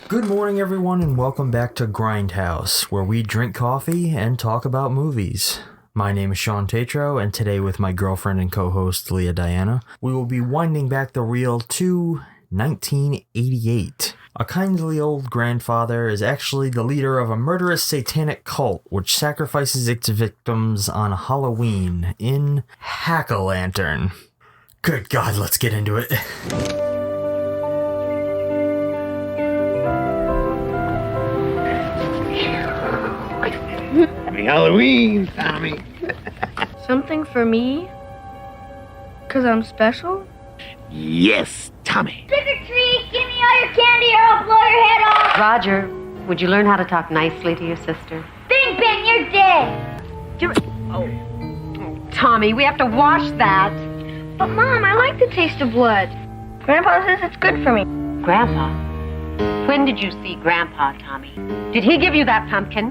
Good morning, everyone, and welcome back to Grindhouse, where we drink coffee and talk about movies. My name is Shawn, and today with my girlfriend and co-host Leah Diana, we will be winding back the reel to 1988. A kindly old grandfather is actually the leader of a murderous satanic cult which sacrifices its victims on Halloween in Hack-O-Lantern. Good God, let's get into it. Happy Halloween, Tommy. Something for me? 'Cause I'm special? Yes, Tommy. Trick or treat! Give me all your candy or I'll blow your head off! Roger, would you learn how to talk nicely to your sister? Bing, bing, you're dead! Oh, Tommy, we have to wash that. But Mom, I like the taste of blood. Grandpa says it's good for me. Grandpa? When did you see Grandpa, Tommy? Did he give you that pumpkin?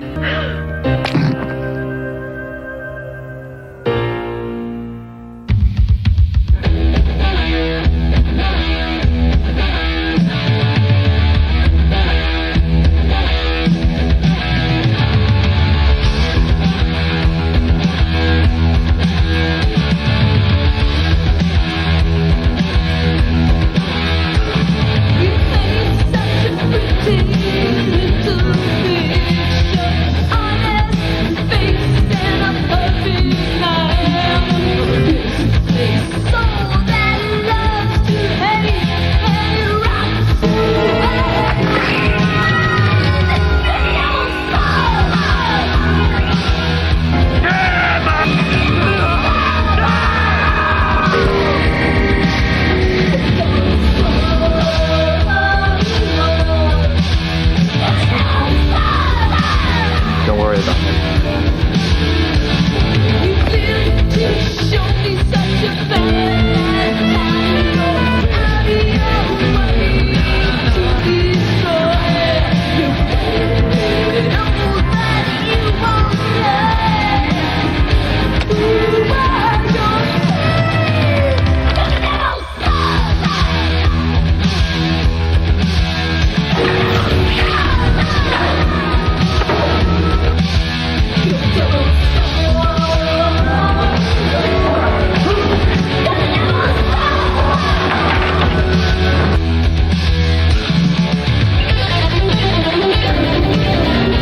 Don't worry about it.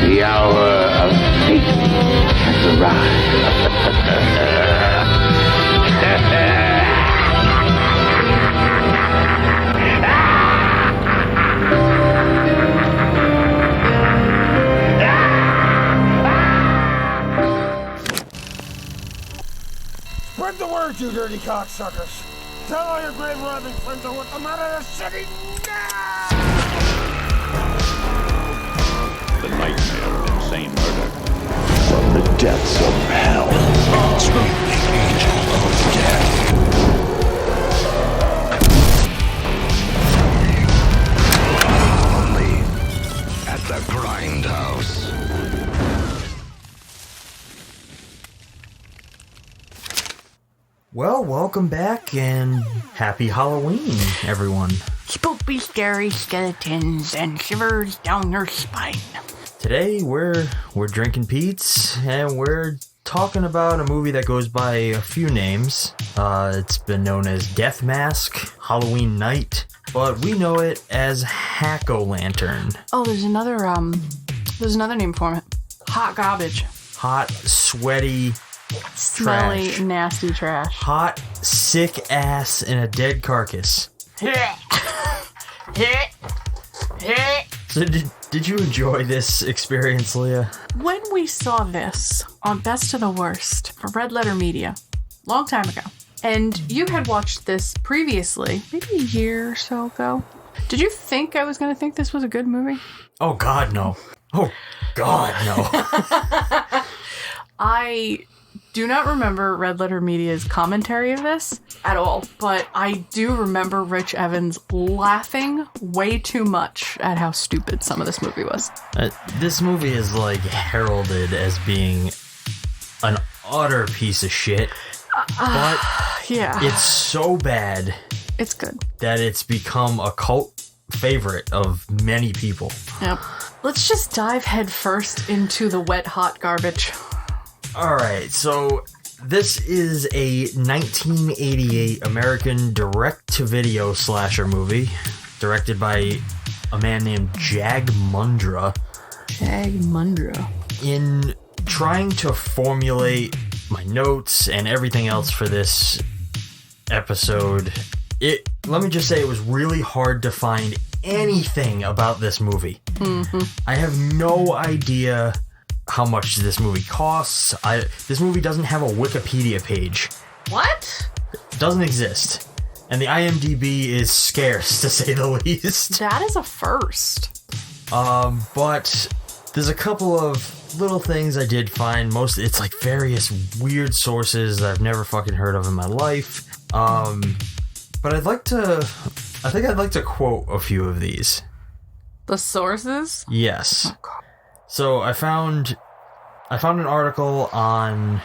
The hour of fate has Spread the word, you dirty cocksuckers. Tell all your grave robbing friends I want them out of the city now! The nightmare of insane murder. from the depths of hell. The angel of death. Only at the Grindhouse. Well, welcome back and happy Halloween, everyone. Spooky, scary skeletons and shivers down your spine. Today we're drinking Pete's and we're talking about a movie that goes by a few names. It's been known as Death Mask, Halloween Night, but we know it as Hack-O-Lantern. Oh, there's another name for it. Hot garbage. Hot, sweaty, Smelly, trash. nasty trash. Hot, sick ass in a dead carcass. So did you enjoy this experience, Leah? When we saw this on Best of the Worst for Red Letter Media, long time ago, and you had watched this previously, maybe a year or so ago, did you think I was going to think this was a good movie? Oh, God, no. Oh, God, no. I do not remember Red Letter Media's commentary of this at all, but I do remember Rich Evans laughing way too much at how stupid some of this movie was. This movie is like heralded as being an utter piece of shit, but Yeah. it's so bad It's good. that it's become a cult favorite of many people. Yep. Let's just dive headfirst into the wet, hot garbage. Alright, so this is a 1988 American direct-to-video slasher movie directed by a man named Jag Mundra. Jag Mundra. In trying to formulate my notes and everything else for this episode, let me just say it was really hard to find anything about this movie. Mm-hmm. I have no idea how much this movie costs. This movie doesn't have a Wikipedia page. What? It doesn't exist. And the IMDb is scarce, to say the least. That is a first. But there's a couple of little things I did find. It's like various weird sources that I've never fucking heard of in my life. But I'd like to quote a few of these. The sources? Yes. Oh, God. So I found an article on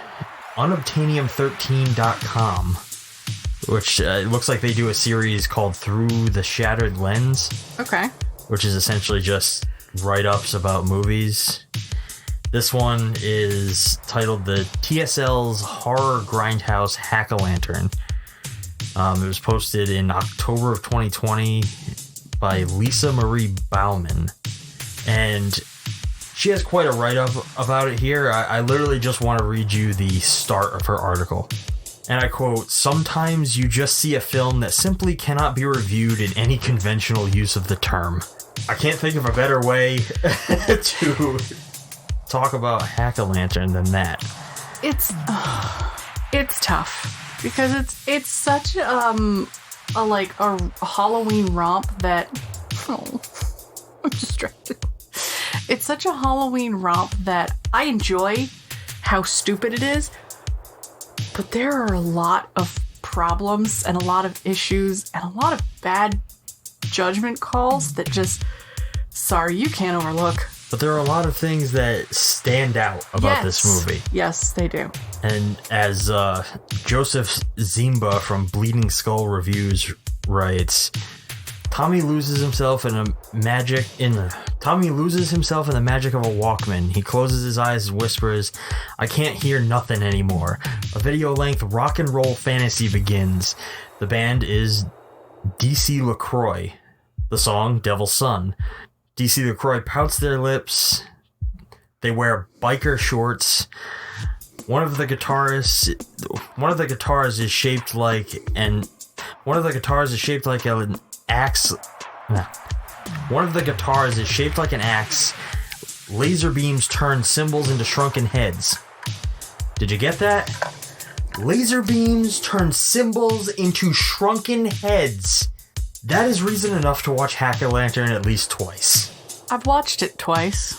unobtainium13.com, which it looks like they do a series called Through the Shattered Lens. Okay. Which is essentially just write-ups about movies. This one is titled The TSL's Horror Grindhouse Hack-A-Lantern. It was posted in October of 2020 by Lisa Marie Bauman. And she has quite a write-up about it here. I literally just want to read you the start of her article. And I quote, "Sometimes you just see a film that simply cannot be reviewed in any conventional use of the term." I can't think of a better way to talk about Hack-A-Lantern than that. It's tough because it's such a Halloween romp that I'm distracted. It's such a Halloween romp that I enjoy how stupid it is, but there are a lot of problems and a lot of issues and a lot of bad judgment calls that just, sorry, you can't overlook. But there are a lot of things that stand out about this movie. Yes, they do. And as Joseph Zimba from Bleeding Skull Reviews writes, Tommy loses himself in the magic of a Walkman. He closes his eyes and whispers, "I can't hear nothing anymore." A video-length rock and roll fantasy begins. The band is DC LaCroix. The song, Devil's Son. DC LaCroix pouts their lips. They wear biker shorts. One of the guitars is shaped like an axe. No. One of the guitars is shaped like an axe. Laser beams turn symbols into shrunken heads. Did you get that? Laser beams turn symbols into shrunken heads. That is reason enough to watch Hack-A-Lantern at least twice. I've watched it twice.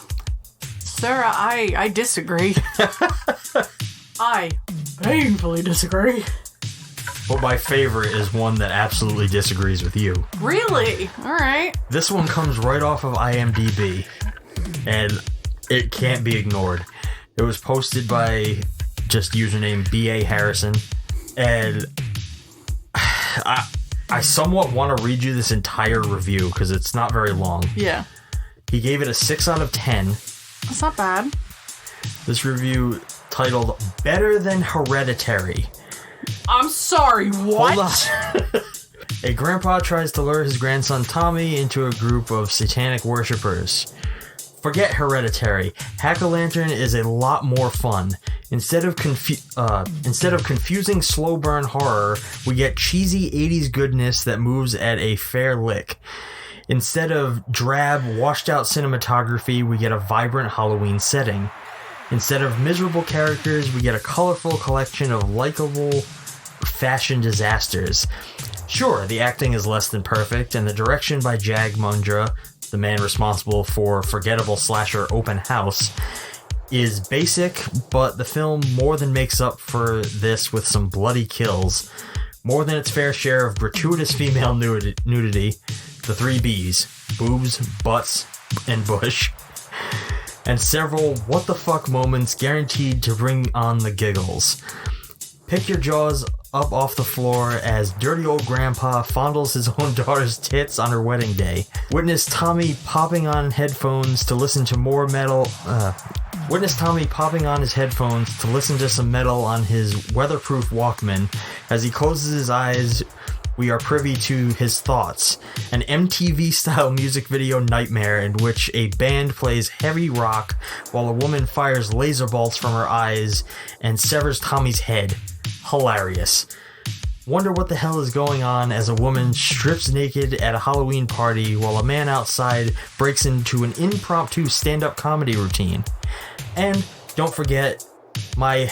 Sarah, I disagree. I painfully disagree. But my favorite is one that absolutely disagrees with you. Really? Alright. This one comes right off of IMDb, and it can't be ignored. It was posted by just username B.A. Harrison, and I somewhat want to read you this entire review because it's not very long. Yeah. He gave it a 6 out of 10. That's not bad. This review titled Better Than Hereditary. I'm sorry, what? Hold on. A grandpa tries to lure his grandson Tommy into a group of satanic worshippers. Forget Hereditary. Hack-A-Lantern is a lot more fun. Instead of confusing slow burn horror, we get cheesy 80s goodness that moves at a fair lick. Instead of drab, washed out cinematography, we get a vibrant Halloween setting. Instead of miserable characters, we get a colorful collection of likable fashion disasters. Sure, the acting is less than perfect, and the direction by Jag Mundra, the man responsible for forgettable slasher Open House, is basic, but the film more than makes up for this with some bloody kills, more than its fair share of gratuitous female nudity, the 3 Bs, boobs, butts, and bush, and several what the fuck moments guaranteed to bring on the giggles. Pick your jaws up off the floor as dirty old grandpa fondles his own daughter's tits on her wedding day. Witness Tommy popping on headphones to listen to more metal. Witness Tommy popping on his headphones to listen to some metal on his weatherproof Walkman. As he closes his eyes, we are privy to his thoughts. An MTV-style music video nightmare in which a band plays heavy rock while a woman fires laser bolts from her eyes and severs Tommy's head. Hilarious. Wonder what the hell is going on as a woman strips naked at a Halloween party while a man outside breaks into an impromptu stand-up comedy routine. And don't forget my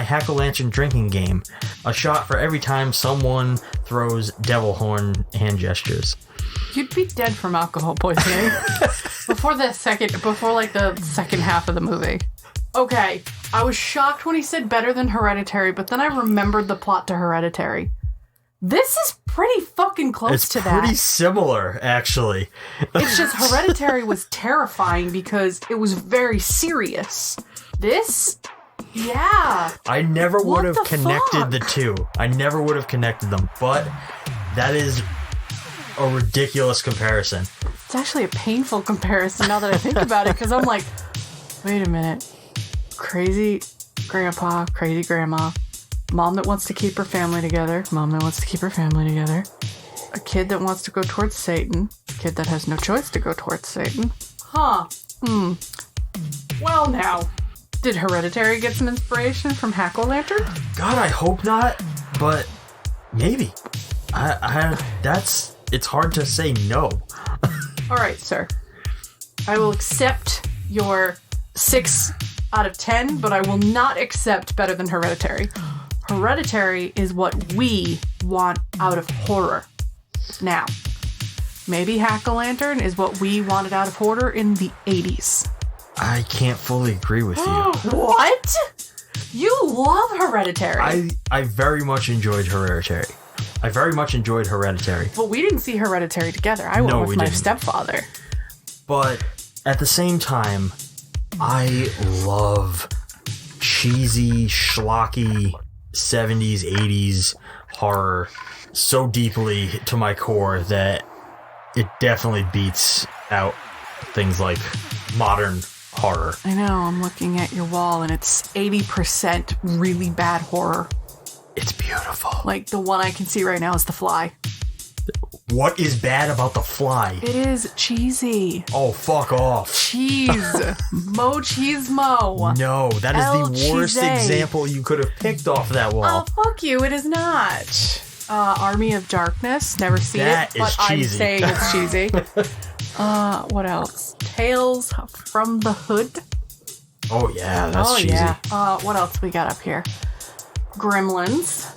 Hack-O-Lantern drinking game. A shot for every time someone throws devil horn hand gestures. You'd be dead from alcohol poisoning before the second half of the movie. Okay, I was shocked when he said better than Hereditary, but then I remembered the plot to Hereditary. This is pretty fucking close to that. It's pretty similar, actually. It's just Hereditary was terrifying because it was very serious. This, yeah. I never would have connected the two. I never would have connected them, but that is a ridiculous comparison. It's actually a painful comparison now that I think about it, because I'm like, wait a minute. Crazy grandpa, crazy grandma, mom that wants to keep her family together, a kid that wants to go towards Satan, a kid that has no choice to go towards Satan. Well now, did Hereditary get some inspiration from Hack-O-Lantern? God, I hope not, but maybe. It's hard to say no. Alright, sir. I will accept your 6 out of 10, but I will not accept better than Hereditary. Hereditary is what we want out of horror. Now, maybe Hack-O-Lantern is what we wanted out of horror in the 80s. I can't fully agree with you. What? You love Hereditary. I very much enjoyed Hereditary. But we didn't see Hereditary together. I went with my stepfather. But at the same time, I love cheesy, schlocky 70s, 80s horror so deeply to my core that it definitely beats out things like modern horror. I know, I'm looking at your wall and it's 80% really bad horror. It's beautiful. Like the one I can see right now is The Fly. What is bad about The Fly? It is cheesy. Oh, fuck off. Cheese. Mo-cheese-mo. No, that is the worst example you could have picked off that wall. Oh, fuck you. It is not. Army of Darkness. Never seen it, but I'm saying it's cheesy. What else? Tales from the Hood. Oh, yeah, that's cheesy. Yeah. What else we got up here? Gremlins.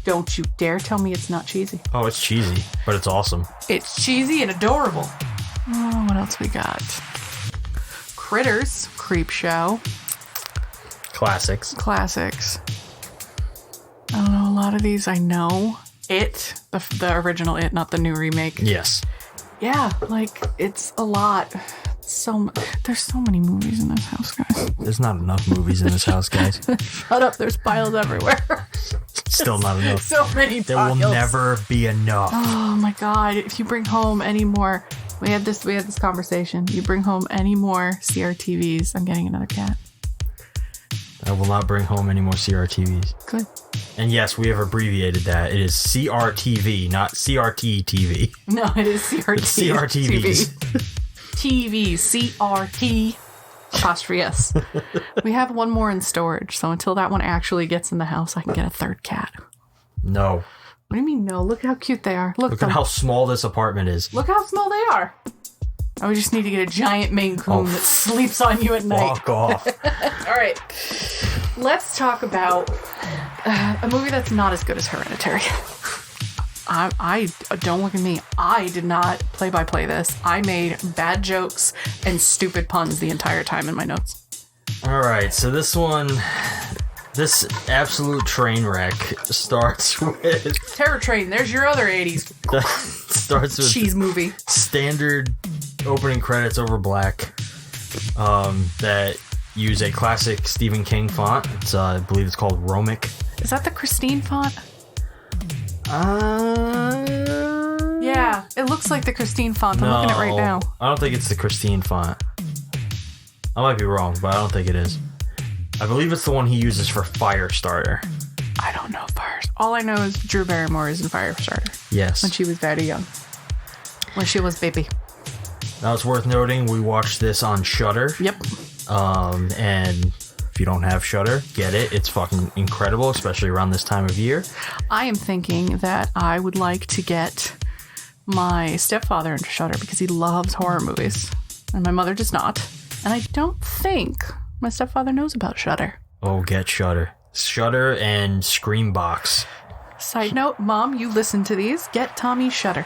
Don't you dare tell me it's not cheesy. Oh, it's cheesy, but it's awesome. It's cheesy and adorable. Oh, what else we got? Critters. Creepshow. Classics. I don't know, a lot of these I know. It. The original It, not the new remake. Yes. Yeah, like, it's a lot. There's so many movies in this house, guys. There's not enough movies in this house, guys. Shut up, there's piles everywhere. Still not enough. So many piles. There will never be enough. Oh my god, if you bring home any more, we had this conversation. You bring home any more CRTVs, I'm getting another cat. I will not bring home any more CRTVs. Good. And yes, we have abbreviated that. It is CRTV, not CRT-TV. No, it is CRT. It's CRTVs. TV, CRT, apostrophe S. We have one more in storage, so until that one actually gets in the house, I can get a third cat. No. What do you mean no? Look how cute they are. Look at how small this apartment is. Look how small they are. I just need to get a giant Maine Coon that sleeps on you at night. Fuck off. All right. Let's talk about a movie that's not as good as Hereditary. I don't look at me. I did not play-by-play this. I made bad jokes and stupid puns the entire time in my notes. All right, so this absolute train wreck starts with Terror Train. There's your other 80s. Starts with cheese movie. Standard opening credits over black. That use a classic Stephen King font. It's I believe it's called Romic. Is that the Christine font? Yeah, it looks like the Christine font. I'm looking at it right now. I don't think it's the Christine font. I might be wrong, but I don't think it is. I believe it's the one he uses for Firestarter. I don't know all I know is Drew Barrymore is in Firestarter. Yes. When she was very young. When she was baby. Now it's worth noting we watched this on Shudder. Yep. And if you don't have Shudder, get it. It's fucking incredible, especially around this time of year. I am thinking that I would like to get my stepfather into Shudder because he loves horror movies. And my mother does not. And I don't think my stepfather knows about Shudder. Oh, get Shudder. Shudder and Screambox. Side note, Mom, you listen to these. Get Tommy Shudder.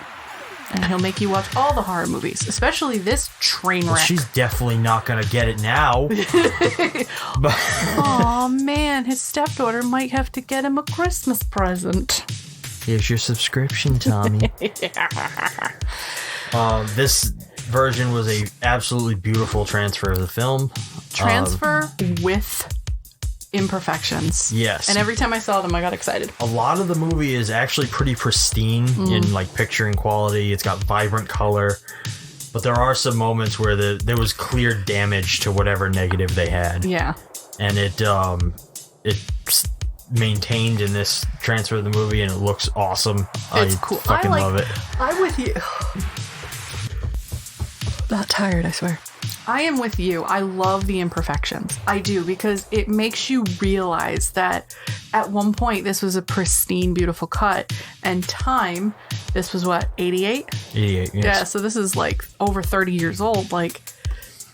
And he'll make you watch all the horror movies, especially this train wreck. Well, she's definitely not going to get it now. Aw, man, his stepdaughter might have to get him a Christmas present. Here's your subscription, Tommy. This version was a absolutely beautiful transfer of the film. Transfer with imperfections. Yes. And every time I saw them, I got excited. A lot of the movie is actually pretty pristine in like picturing quality. It's got vibrant color, but there are some moments where there was clear damage to whatever negative they had. Yeah. And it's maintained in this transfer of the movie, and it looks awesome. It's I cool. fucking love it. I'm with you. Not tired, I swear. I am with you. I love the imperfections. I do, because it makes you realize that at one point this was a pristine, beautiful cut, and time, this was what, 88? 88, yes. Yeah, so this is like over 30 years old. Like,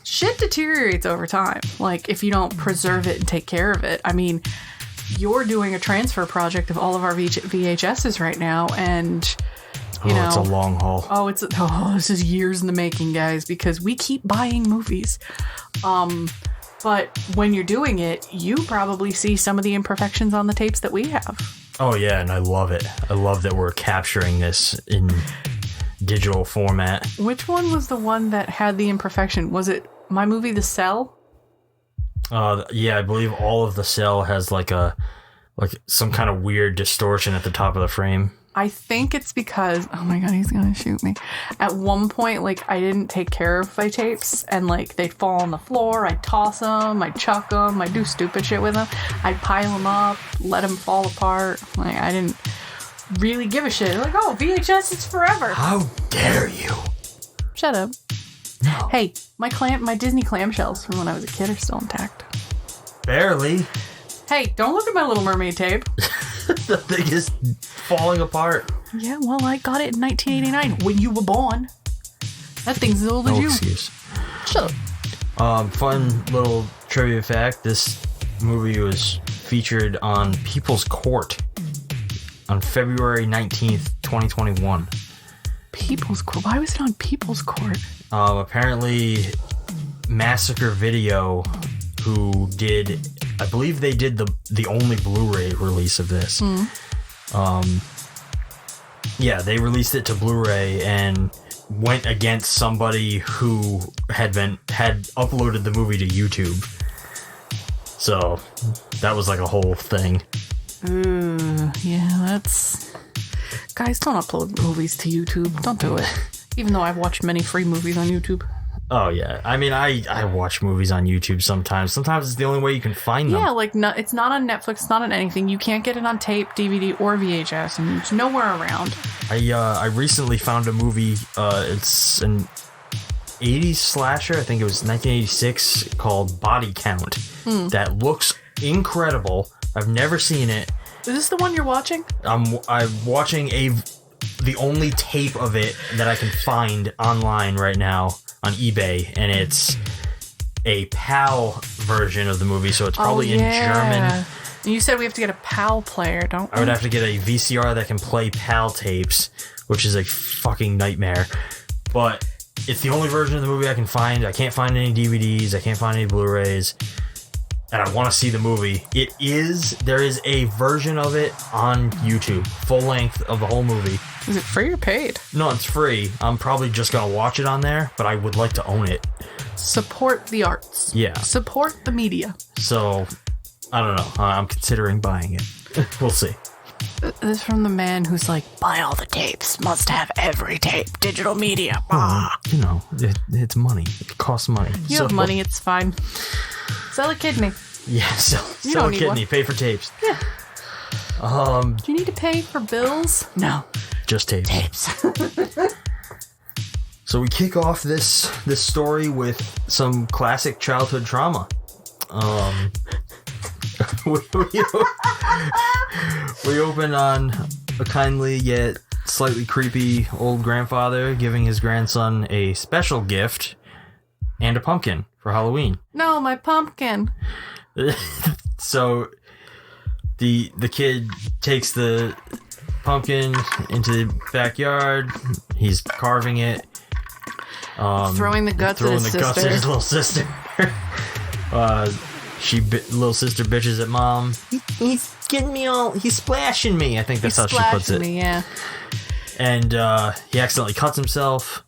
shit deteriorates over time. Like, if you don't preserve it and take care of it. I mean, you're doing a transfer project of all of our VHSs right now, and you know, it's a long haul. This is years in the making, guys, because we keep buying movies. But when you're doing it, you probably see some of the imperfections on the tapes that we have. Oh yeah, and I love it. I love that we're capturing this in digital format. Which one was the one that had the imperfection? Was it my movie The Cell? Yeah, I believe all of The Cell has like some kind of weird distortion at the top of the frame. I think it's because, oh my god, he's gonna shoot me. At one point, like, I didn't take care of my tapes, and like they'd fall on the floor. I'd toss them, I'd chuck them, I'd do stupid shit with them. I'd pile them up, let them fall apart. Like, I didn't really give a shit. Like, oh, VHS is forever. How dare you? Shut up. No. Hey, my Disney clamshells from when I was a kid are still intact. Barely. Hey, don't look at my Little Mermaid tape. The thing is falling apart. Yeah, well, I got it in 1989 when you were born. That thing's as old as No you. excuse. Shut up. Fun little trivia fact. This movie was featured on People's Court on February 19th, 2021. People's Court? Why was it on People's Court? Apparently, Massacre Video, who did, I believe they did the only Blu-ray release of this. Yeah, they released it to Blu-ray and went against somebody who had uploaded the movie to YouTube. So that was like a whole thing. Yeah, that's... Guys, don't upload movies to YouTube. Don't do it. Even though I've watched many free movies on YouTube. Oh, yeah. I mean, I watch movies on YouTube sometimes. Sometimes it's the only way you can find them. Yeah, like, it's not on Netflix, it's not on anything. You can't get it on tape, DVD, or VHS, and it's nowhere around. I recently found a movie, it's an 80s slasher, I think it was 1986, called Body Count, that looks incredible. I've never seen it. Is this the one you're watching? I'm watching the only tape of it that I can find online right now on eBay, and it's a PAL version of the movie, so it's probably in German. You said we have to get a PAL player, don't we? I would have to get a VCR that can play PAL tapes, which is a fucking nightmare. But it's the only version of the movie I can find. I can't find any DVDs. I can't find any Blu-rays. And I want to see the movie. There is a version of it on YouTube, full length of the whole movie. Is it free or paid? No, it's free. I'm probably just gonna watch it on there, but I would like to own it. Support the arts. Yeah. Support the media. So, I don't know. I'm considering buying it. We'll see. This is from the man who's like, buy all the tapes. Must have every tape. Digital media. Well, you know, it's money. It costs money. You have money, it's fine. Sell a kidney. Yeah, sell a kidney. Pay for tapes. Yeah. Do you need to pay for bills? No. Just tapes. So we kick off this story with some classic childhood trauma. We open on a kindly yet slightly creepy old grandfather giving his grandson a special gift and a pumpkin for Halloween. No, my pumpkin. So the kid takes the pumpkin into the backyard. He's carving it. Throwing the guts at his guts at his little sister. Little sister bitches at mom. He's getting me all. He's splashing me. I think that's how she puts it. Me, yeah. And he accidentally cuts himself.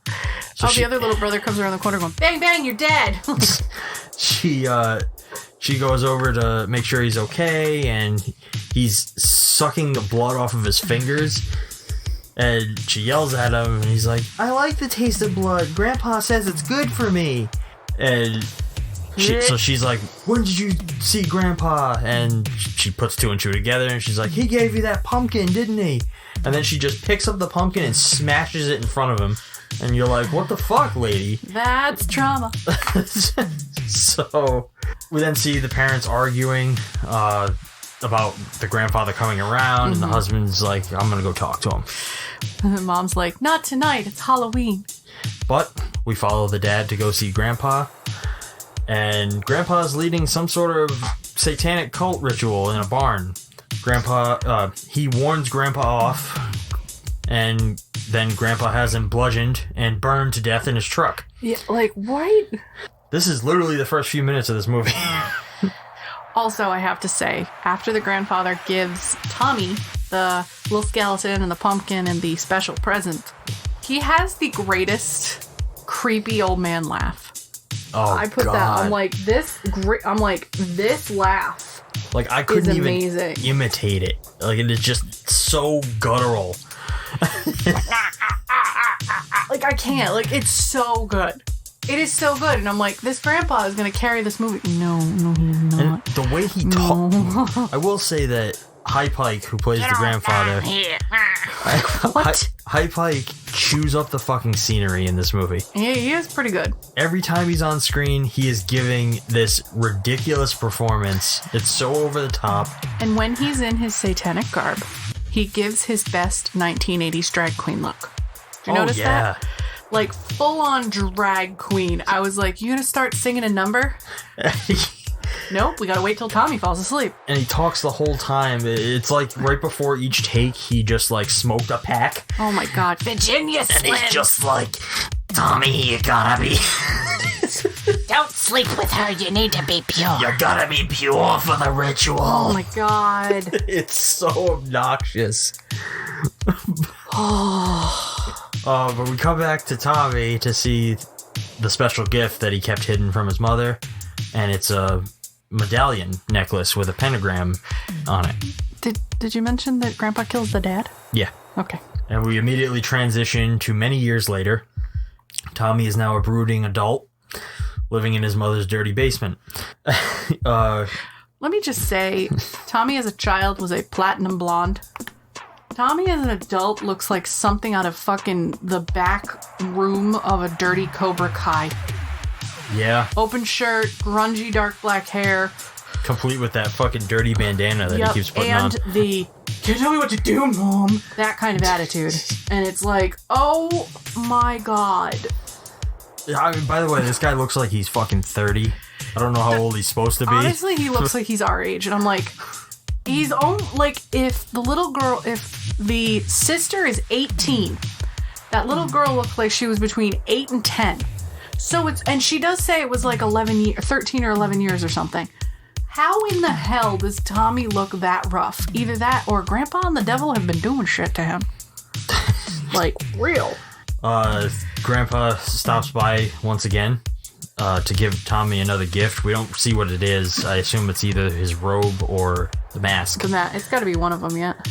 So the other little brother comes around the corner going, bang, bang, you're dead. She goes over to make sure he's okay, and he's sucking the blood off of his fingers. And she yells at him, and he's like, I like the taste of blood. Grandpa says it's good for me. And so she's like, when did you see Grandpa? And she puts two and two together, and she's like, he gave you that pumpkin, didn't he? And then she just picks up the pumpkin and smashes it in front of him. And you're like, what the fuck, lady? That's trauma. So we then see the parents arguing about the grandfather coming around, and the husband's like, I'm gonna go talk to him. And the mom's like, not tonight, it's Halloween. But we follow the dad to go see Grandpa, and Grandpa's leading some sort of satanic cult ritual in a barn. He warns Grandpa off, and then Grandpa has him bludgeoned and burned to death in his truck. Yeah, like, what? This is literally the first few minutes of this movie. Also, I have to say, after the grandfather gives Tommy the little skeleton and the pumpkin and the special present, he has the greatest creepy old man laugh. Oh, I put God. that. I'm like, this laugh. Like, I couldn't even amazing. imitate it. Like, it is just so guttural. Like, I can't. Like, it's so good. It is so good. And I'm like, this grandpa is going to carry this movie. No, he's not. And the way he talks... I will say that High Pike, who plays the grandfather... What? High Pike chews up the fucking scenery in this movie. Yeah, he is pretty good. Every time he's on screen, he is giving this ridiculous performance. It's so over the top. And when he's in his satanic garb, he gives his best 1980s drag queen look. Did you notice that? Like, full-on drag queen. I was like, you gonna start singing a number? Nope, we gotta wait till Tommy falls asleep. And he talks the whole time. It's like right before each take, he just like smoked a pack. Oh my God, Virginia Slims! And he's just like, Tommy, you gotta be... Don't sleep with her, you need to be pure. You gotta be pure for the ritual. Oh my God. It's so obnoxious. But we come back to Tommy to see the special gift that he kept hidden from his mother, and it's a medallion necklace with a pentagram on it. Did you mention that Grandpa kills the dad? Yeah. Okay. And we immediately transition to many years later. Tommy is now a brooding adult, living in his mother's dirty basement. Let me just say, Tommy as a child was a platinum blonde. Tommy as an adult looks like something out of fucking the back room of a dirty Cobra Kai. Yeah. Open shirt, grungy dark black hair. Complete with that fucking dirty bandana that he keeps putting on. And the, can you tell me what to do, Mom? That kind of attitude. And it's like, oh my God. I mean, by the way, this guy looks like he's fucking 30. I don't know how old he's supposed to be. Honestly, he looks like he's our age. And I'm like... He's like, if the sister is 18, that little girl looked like she was between 8 and 10. So and she does say it was like 13 or 11 years or something. How in the hell does Tommy look that rough? Either that or Grandpa and the devil have been doing shit to him. Like, real. Grandpa stops by once again to give Tommy another gift. We don't see what it is. I assume it's either his robe or the mask. It's got to be one of them yet.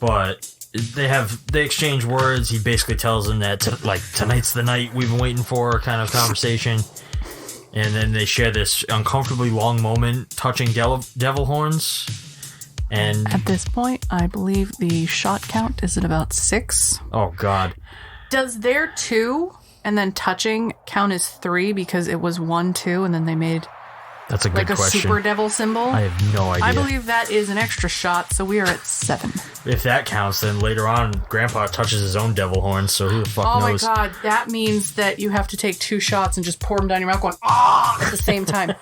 But they exchange words. He basically tells him that tonight's the night we've been waiting for, kind of conversation. And then they share this uncomfortably long moment touching devil horns. And at this point, I believe the shot count is at about 6. Oh God! Does their 2 and then touching count as 3 because it was 1, 2, and then they made that's a good question. Like a super devil symbol? I have no idea. I believe that is an extra shot, so we are at 7. If that counts, then later on, Grandpa touches his own devil horns, so who the fuck knows? Oh my God, that means that you have to take 2 shots and just pour them down your mouth going, ah, at the same time.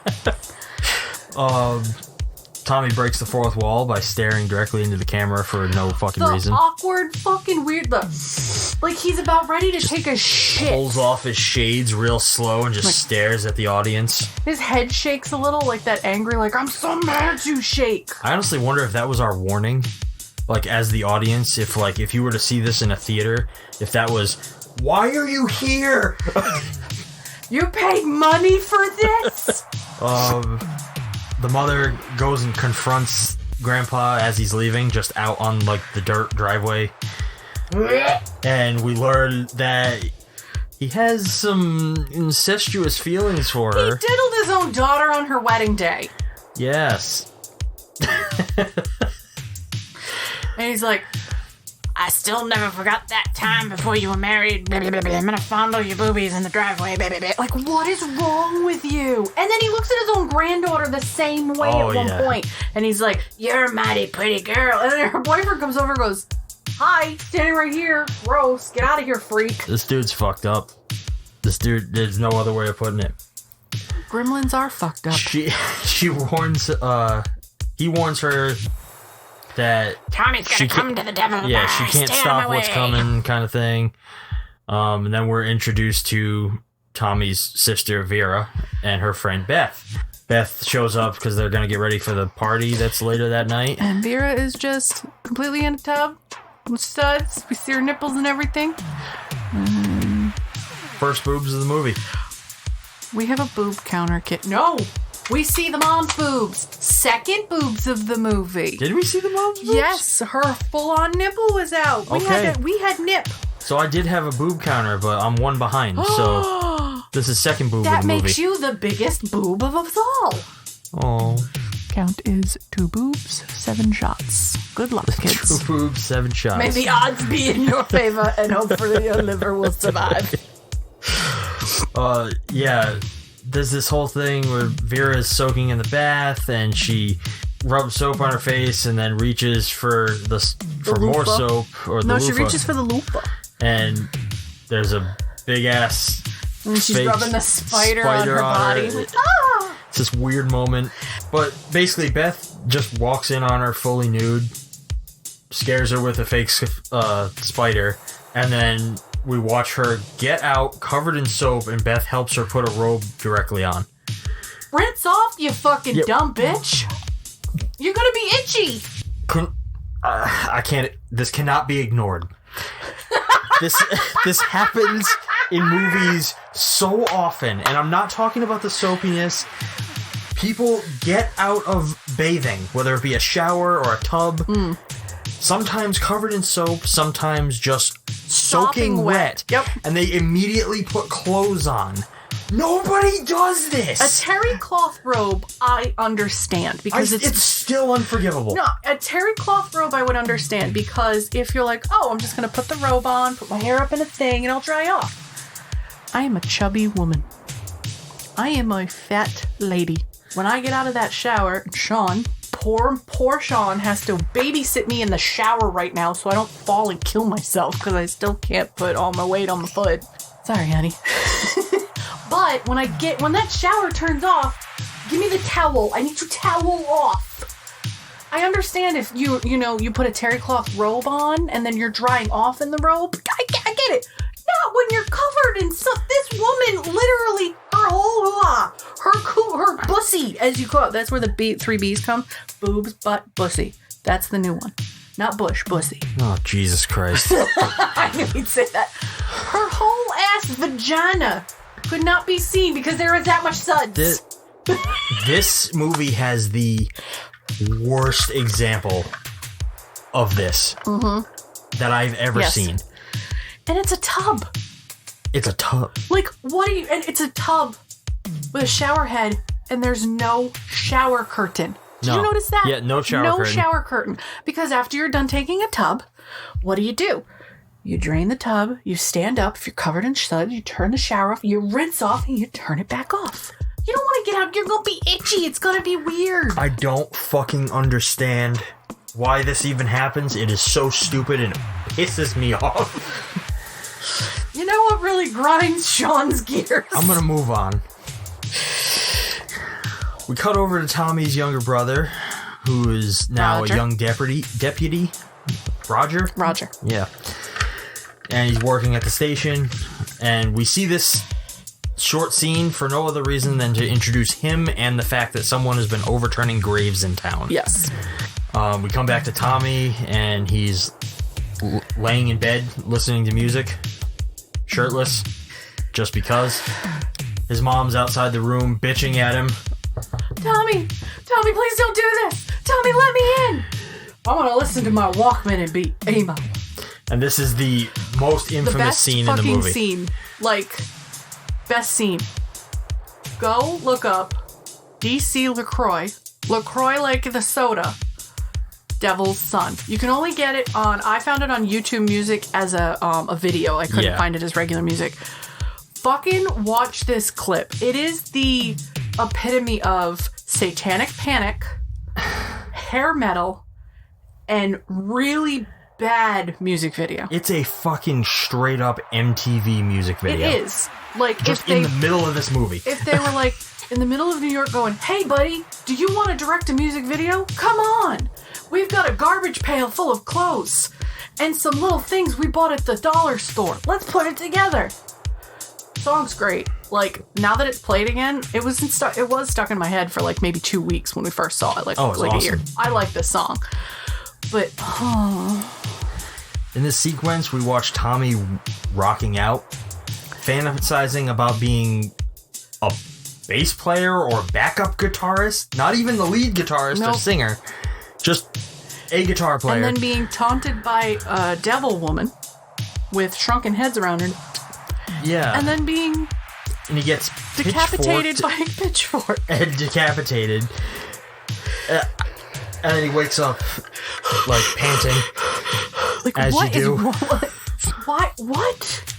Tommy breaks the fourth wall by staring directly into the camera for no fucking reason. Awkward, fucking weird, like he's about ready to take a shit. Pulls off his shades real slow and just stares at the audience. His head shakes a little, like that angry, like, I'm so mad at you shake. I honestly wonder if that was our warning, like as the audience, if you were to see this in a theater, if that was, why are you here? You paid money for this? The mother goes and confronts Grandpa as he's leaving, just out on like the dirt driveway. And we learn that he has some incestuous feelings for her. He diddled his own daughter on her wedding day. Yes. And he's like, I still never forgot that time before you were married. I'm gonna fondle your boobies in the driveway. Like, what is wrong with you? And then he looks at his own granddaughter the same way at one point. And he's like, you're a mighty pretty girl. And then her boyfriend comes over and goes, hi, standing right here. Gross. Get out of here, freak. This dude's fucked up. This dude, there's no other way of putting it. Gremlins are fucked up. She warns, he warns her that Tommy's gonna come to the devil. Yeah, she can't stop what's coming, kind of thing. And then we're introduced to Tommy's sister Vera and her friend Beth. Beth shows up because they're gonna get ready for the party that's later that night. And Vera is just completely in a tub with studs. We see her nipples and everything. First boobs of the movie. We have a boob counter kit. No! We see the mom's boobs. Second boobs of the movie. Did we see the mom's boobs? Yes, her full-on nipple was out. We had nip. So I did have a boob counter, but I'm one behind. So this is second boob of the movie. That makes you the biggest boob of us all. Oh. Count is 2 boobs, 7 shots. Good luck, kids. 2 boobs, 7 shots. May the odds be in your favor, and hopefully your liver will survive. Yeah. There's this whole thing where Vera's soaking in the bath and she rubs soap on her face and then reaches for more soap or the No, loofah. she reaches for the loofah. And there's a big ass and she's rubbing the spider on her body. It's this weird moment. But basically Beth just walks in on her fully nude, scares her with a fake spider, and then we watch her get out covered in soap, and Beth helps her put a robe directly on. Rinse off, you fucking dumb bitch. You're gonna be itchy. I can't. This cannot be ignored. This happens in movies so often, and I'm not talking about the soapiness. People get out of bathing, whether it be a shower or a tub, sometimes covered in soap, sometimes just soaking wet. Yep. And they immediately put clothes on. Nobody does this. A terry cloth robe, I understand because it's still unforgivable. No, a terry cloth robe I would understand because if you're like, oh, I'm just gonna put the robe on, put my hair up in a thing, and I'll dry off. I am a chubby woman. I am a fat lady. When I get out of that shower, Shawn, poor Shawn has to babysit me in the shower right now so I don't fall and kill myself because I still can't put all my weight on the foot. Sorry, honey. But when that shower turns off, give me the towel. I need to towel off. I understand if you put a terry cloth robe on and then you're drying off in the robe. I get it. Not when you're covered in stuff. This woman literally, her whole her bussy, as you call it. That's where the 3 B's come. Boobs, butt, bussy. That's the new one. Not bush, bussy. Oh, Jesus Christ. I knew he'd say that. Her whole ass vagina could not be seen because there was that much suds. This movie has the worst example of this that I've ever seen. And it's a tub. It's a tub. Like, what are you... And it's a tub with a shower head, and there's no shower curtain. Did you notice that? Yeah, no shower curtain. No shower curtain. Because after you're done taking a tub, what do? You drain the tub, you stand up, if you're covered in suds, you turn the shower off, you rinse off, and you turn it back off. You don't want to get out, you're going to be itchy, it's going to be weird. I don't fucking understand why this even happens. It is so stupid and pisses me off. You know what really grinds Shawn's gears? I'm going to move on. We cut over to Tommy's younger brother, who is now Roger. a young deputy. Roger? Roger. Yeah. And he's working at the station. And we see this short scene for no other reason than to introduce him and the fact that someone has been overturning graves in town. Yes. We come back to Tommy, and he's laying in bed listening to music, shirtless, just because. His mom's outside the room bitching at him. Tommy, please don't do this. Tommy, let me in. I want to listen to my Walkman and be emo. And this is the most infamous scene in the movie. Scene. Like, best scene. Go look up DC LaCroix. LaCroix like the soda. Devil's Son. You can only get it on... I found it on YouTube Music as a video. I couldn't find it as regular music. Fucking watch this clip. It is the epitome of satanic panic, hair metal, and really bad music video. It's a fucking straight up MTV music video. It is. Like, just if they, in the middle of this movie. If they were like in the middle of New York going, hey buddy, do you want to direct a music video? Come on. We've got a garbage pail full of clothes and some little things we bought at the dollar store. Let's put it together. Song's great. Like, now that it's played again, it was stuck in my head for like maybe 2 weeks when we first saw it. Like, it's like awesome. a year. I like this song. But in this sequence, we watch Tommy rocking out, fantasizing about being a bass player or backup guitarist. Not even the lead guitarist or singer. Just a guitar player. And then being taunted by a devil woman with shrunken heads around her. Yeah. And then being... And he gets decapitated by a pitchfork. And decapitated. And then he wakes up, like, panting. Like, as what you do. What?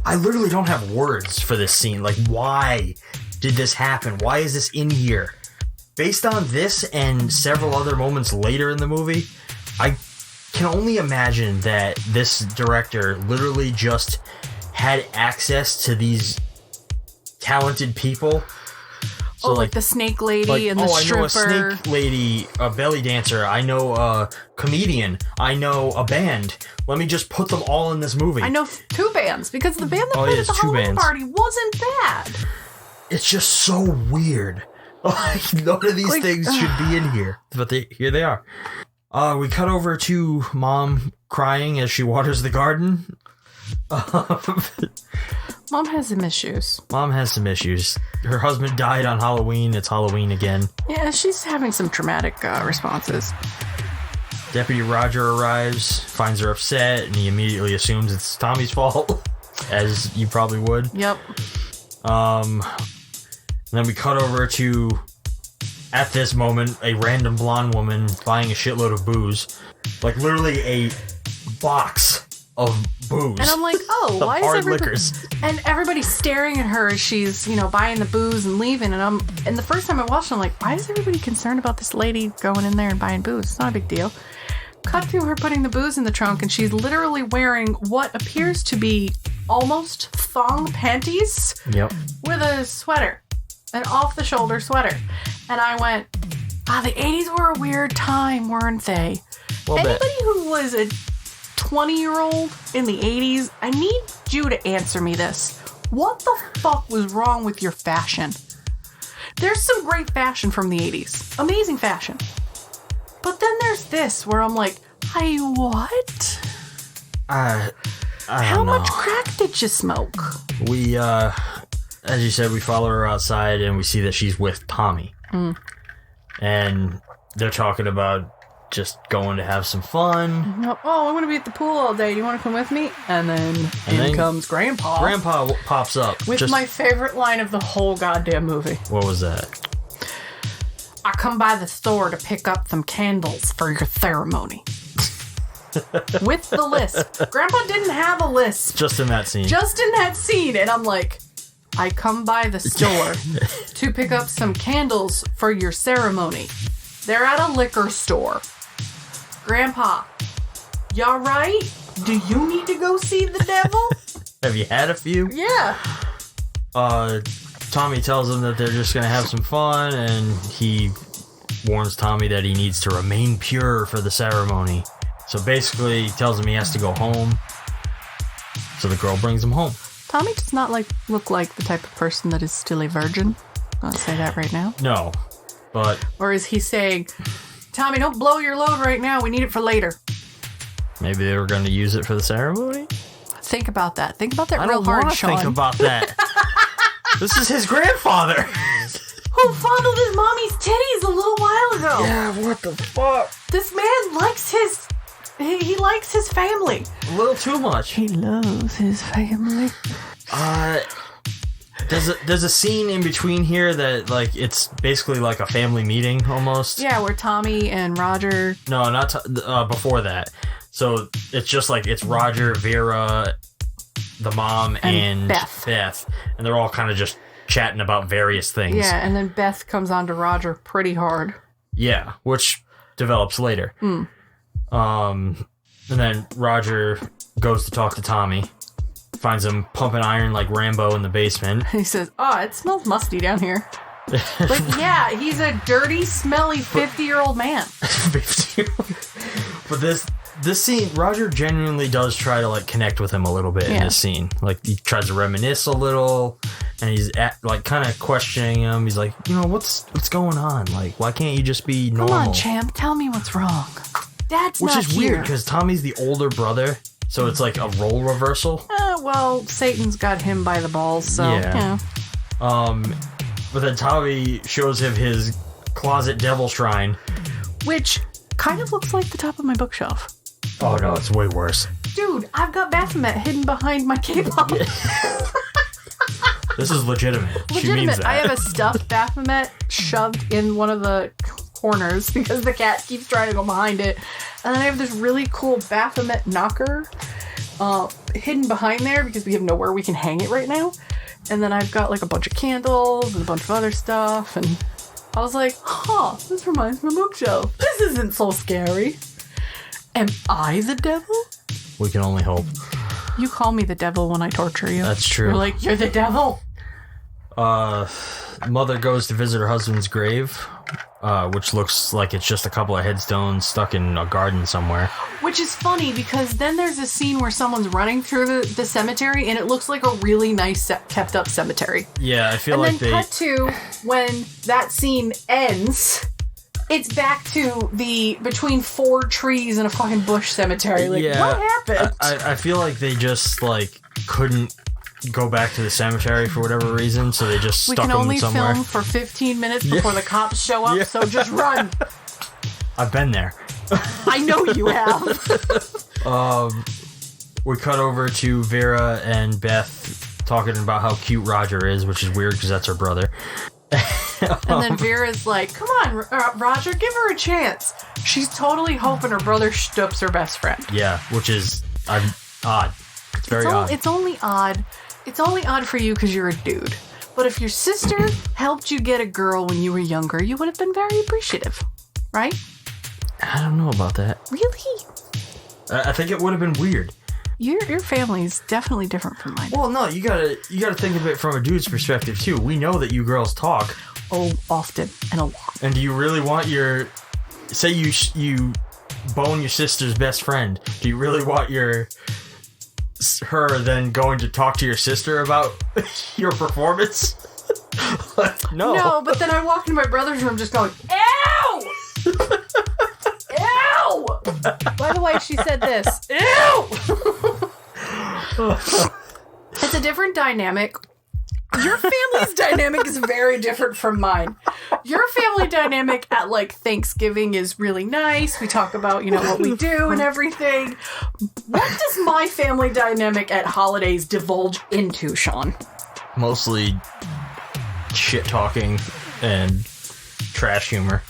I literally don't have words for this scene. Like, why did this happen? Why is this in here? Based on this and several other moments later in the movie, I can only imagine that this director literally just had access to these talented people. So like the snake lady and the stripper. I know a snake lady, a belly dancer. I know a comedian. I know a band. Let me just put them all in this movie. I know 2 bands because the band that played at the Halloween party wasn't bad. It's just so weird. Like, none of these things should be in here, but here they are. We cut over to Mom crying as she waters the garden. Mom has some issues. Her husband died on Halloween. It's Halloween again. Yeah, she's having some traumatic responses. Deputy Roger arrives, finds her upset, and he immediately assumes it's Tommy's fault, as you probably would. Yep. And then we cut over to, at this moment, a random blonde woman buying a shitload of booze. Like, literally a box of booze. And I'm like, oh, why is everybody... liquors. And everybody's staring at her as she's, buying the booze and leaving. And the first time I watched it, I'm like, why is everybody concerned about this lady going in there and buying booze? It's not a big deal. Cut to her putting the booze in the trunk, and she's literally wearing what appears to be almost thong panties. Yep. With a sweater. An off-the-shoulder sweater. And I went, the 80s were a weird time, weren't they? Anybody who was a 20-year-old in the 80s, I need you to answer me this. What the fuck was wrong with your fashion? There's some great fashion from the 80s. Amazing fashion. But then there's this where I'm like, hey, what? I How don't know. much crack did you smoke? We, as you said, we follow her outside and we see that she's with Tommy. And they're talking about just going to have some fun. Oh, I want to be at the pool all day. Do you want to come with me? And then comes Grandpa. Grandpa pops up. With my favorite line of the whole goddamn movie. What was that? I come by the store to pick up some candles for your ceremony. With the list. Grandpa didn't have a list. Just in that scene. Just in that scene. And I'm like, I come by the store to pick up some candles for your ceremony. They're at a liquor store. Grandpa, y'all right? Do you need to go see the devil? Have you had a few? Yeah. Tommy tells him that they're just going to have some fun, and he warns Tommy that he needs to remain pure for the ceremony. So basically, he tells him he has to go home. So the girl brings him home. Tommy does not look like the type of person that is still a virgin. I'm going to say that right now. No, but... Or is he saying, Tommy, don't blow your load right now. We need it for later. Maybe they were going to use it for the ceremony? Think about that. Think about that I real don't hard, want to Shawn. think about that. This is his grandfather. Who fondled his mommy's titties a little while ago. Yeah, what the fuck? This man likes his... He likes his family. A little too much. He loves his family. There's a scene in between here that, like, it's basically like a family meeting almost. Yeah, where Tommy and Roger... No, not before that. So it's just like it's Roger, Vera, the mom, and Beth. And they're all kind of just chatting about various things. Yeah, and then Beth comes on to Roger pretty hard. Yeah, which develops later. And then Roger goes to talk to Tommy. Finds him pumping iron like Rambo in the basement. He says, oh, it smells musty down here. But yeah, he's a dirty, smelly 50-year-old man. But this scene, Roger genuinely does try to like connect with him a little bit in this scene. Like he tries to reminisce a little, and he's like kind of questioning him. He's like, you know, what's going on? Like, why can't you just be normal? Come on, champ, tell me what's wrong. Dad's Which not is here. weird because Tommy's the older brother, so it's like a role reversal. Well, Satan's got him by the balls, so yeah. But then Tommy shows him his closet devil shrine, which kind of looks like the top of my bookshelf. Oh no, it's way worse. Dude, I've got Baphomet hidden behind my K-pop. This is legitimate. She means that. I have a stuffed Baphomet shoved in one of the corners because the cat keeps trying to go behind it. And then I have this really cool Baphomet knocker hidden behind there because we have nowhere we can hang it right now. And then I've got like a bunch of candles and a bunch of other stuff. And I was like, this reminds me of a bookshelf. This isn't so scary. Am I the devil? We can only hope. You call me the devil when I torture you. That's true. You're like, you're the devil. Mother goes to visit her husband's grave, which looks like it's just a couple of headstones stuck in a garden somewhere. Which is funny because then there's a scene where someone's running through the cemetery and it looks like a really nice kept up cemetery. Yeah, I feel and then cut to when that scene ends, it's back to the between 4 trees and a fucking bush cemetery. Like, what happened? I feel like they just like couldn't go back to the cemetery for whatever reason, so they just stuck them somewhere. We can only film for 15 minutes before the cops show up, so just run. I've been there. I know you have. We cut over to Vera and Beth talking about how cute Roger is, which is weird because that's her brother. And then Vera's like, come on, Roger, give her a chance. She's totally hoping her brother stoops her best friend. Yeah, which is odd. It's very odd. It's only odd. It's only odd for you because you're a dude. But if your sister helped you get a girl when you were younger, you would have been very appreciative, right? I don't know about that. Really? I think it would have been weird. Your family's definitely different from mine. Well, no, you gotta think of it from a dude's perspective too. We know that you girls talk. Oh, often and a lot. And do you really want say you bone your sister's best friend? Do you really want her then going to talk to your sister about your performance? No. No, but then I walk into my brother's room just going, ow! By the way, she said this. Ew! It's a different dynamic. Your family's dynamic is very different from mine. Your family dynamic at like Thanksgiving is really nice. We talk about, what we do and everything. What does my family dynamic at holidays divulge into, Shawn? Mostly shit talking and trash humor.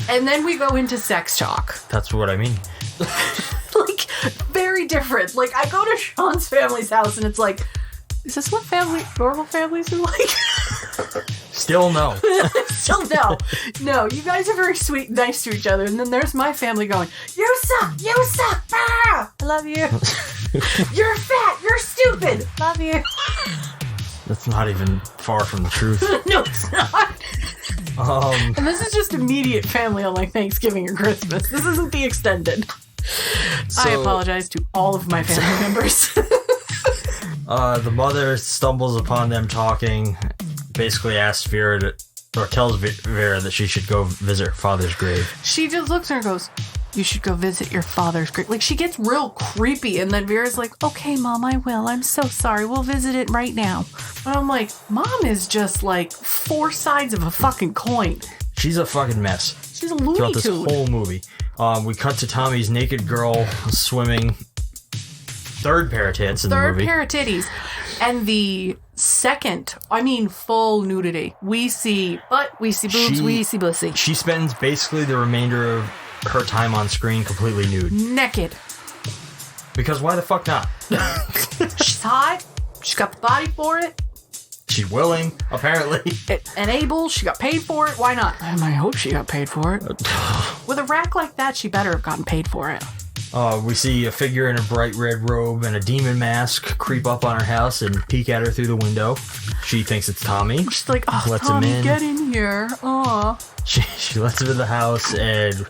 And then we go into sex talk. That's what I mean. Like, very different. Like, I go to Shawn's family's house and it's like, is this what normal families are like? Still no. Still no. No, you guys are very sweet and nice to each other. And then there's my family going, you suck, ah! I love you. You're fat, you're stupid, love you. That's not even far from the truth. No, it's not. And this is just immediate family on like Thanksgiving or Christmas. This isn't the extended. I apologize to all of my family members. The mother stumbles upon them talking, basically asks Vera tells Vera that she should go visit her father's grave. She just looks at her and goes, you should go visit your father's grave. Like, she gets real creepy, and then Vera's like, okay, Mom, I will. I'm so sorry. We'll visit it right now. But I'm like, Mom is just like 4 sides of a fucking coin. She's a fucking mess. She's a Looney Throughout this Tune. whole movie. We cut to Tommy's naked girl swimming. Third pair of tits in the movie. Third pair of titties. And the second, full nudity. We see butt, we see boobs, we see pussy. She spends basically the remainder of her time on screen completely nude. Naked. Because why the fuck not? She's hot. She's got the body for it. She's willing, apparently. And able. She got paid for it. Why not? I hope she got paid for it. With a rack like that, she better have gotten paid for it. We see a figure in a bright red robe and a demon mask creep up on her house and peek at her through the window. She thinks it's Tommy. She's like, oh, lets Tommy, him in. get in here. Aw. She lets him in the house, and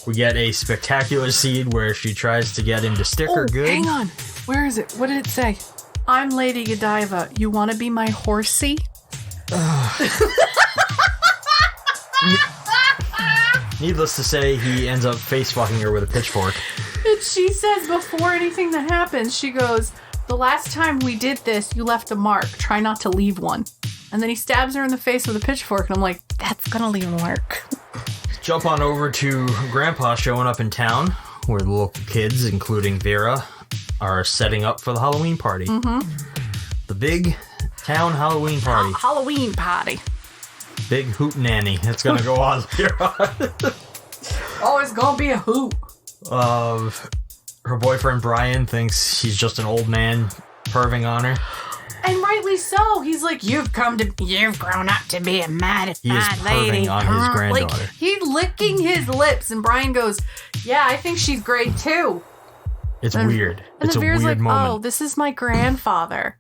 we get a spectacular scene where she tries to get him to stick her good. Hang on. Where is it? What did it say? I'm Lady Godiva. You want to be my horsey? Needless to say, he ends up face-fucking her with a pitchfork. And she says before anything that happens, she goes, the last time we did this, you left a mark. Try not to leave one. And then he stabs her in the face with a pitchfork, and I'm like, that's gonna leave a mark. Jump on over to Grandpa showing up in town, where the local kids, including Vera, are setting up for the Halloween party. Mm-hmm. The big town Halloween party. Halloween party. Big hootenanny that's gonna go on later on. Oh, it's gonna be a hoot. Her boyfriend Brian thinks he's just an old man perving on her. And rightly so. He's like, you've grown up to be a mighty He is fine lady. perving on his granddaughter. Like, he's licking his lips, and Brian goes, yeah, I think she's great too. It's weird. And It's a then Vera's weird like, moment. oh, this is my grandfather.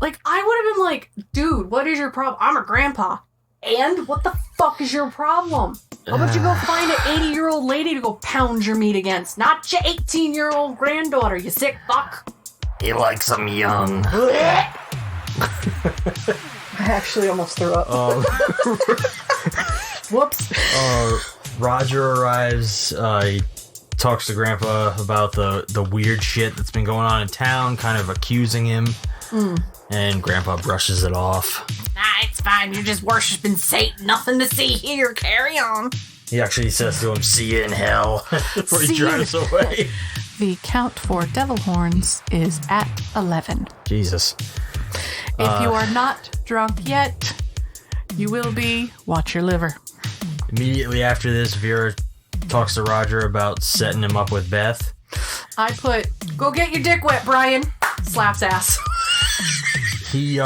Like, I would have been like, dude, what is your problem? I'm a grandpa. And what the fuck is your problem? How about you go find an 80-year-old lady to go pound your meat against? Not your 18-year-old granddaughter, you sick fuck. He likes them young. I actually almost threw up. Whoops. Roger arrives. He talks to Grandpa about the weird shit that's been going on in town, kind of accusing him. And Grandpa brushes it off. Nah, it's fine. You're just worshiping Satan. Nothing to see here. Carry on. He actually says to him, see you in hell, before he See you drives away. The count for devil horns is at 11. Jesus. If you are not drunk yet, you will be. Watch your liver. Immediately after this, Vera talks to Roger about setting him up with Beth. I put, go get your dick wet, Brian. Slaps ass. He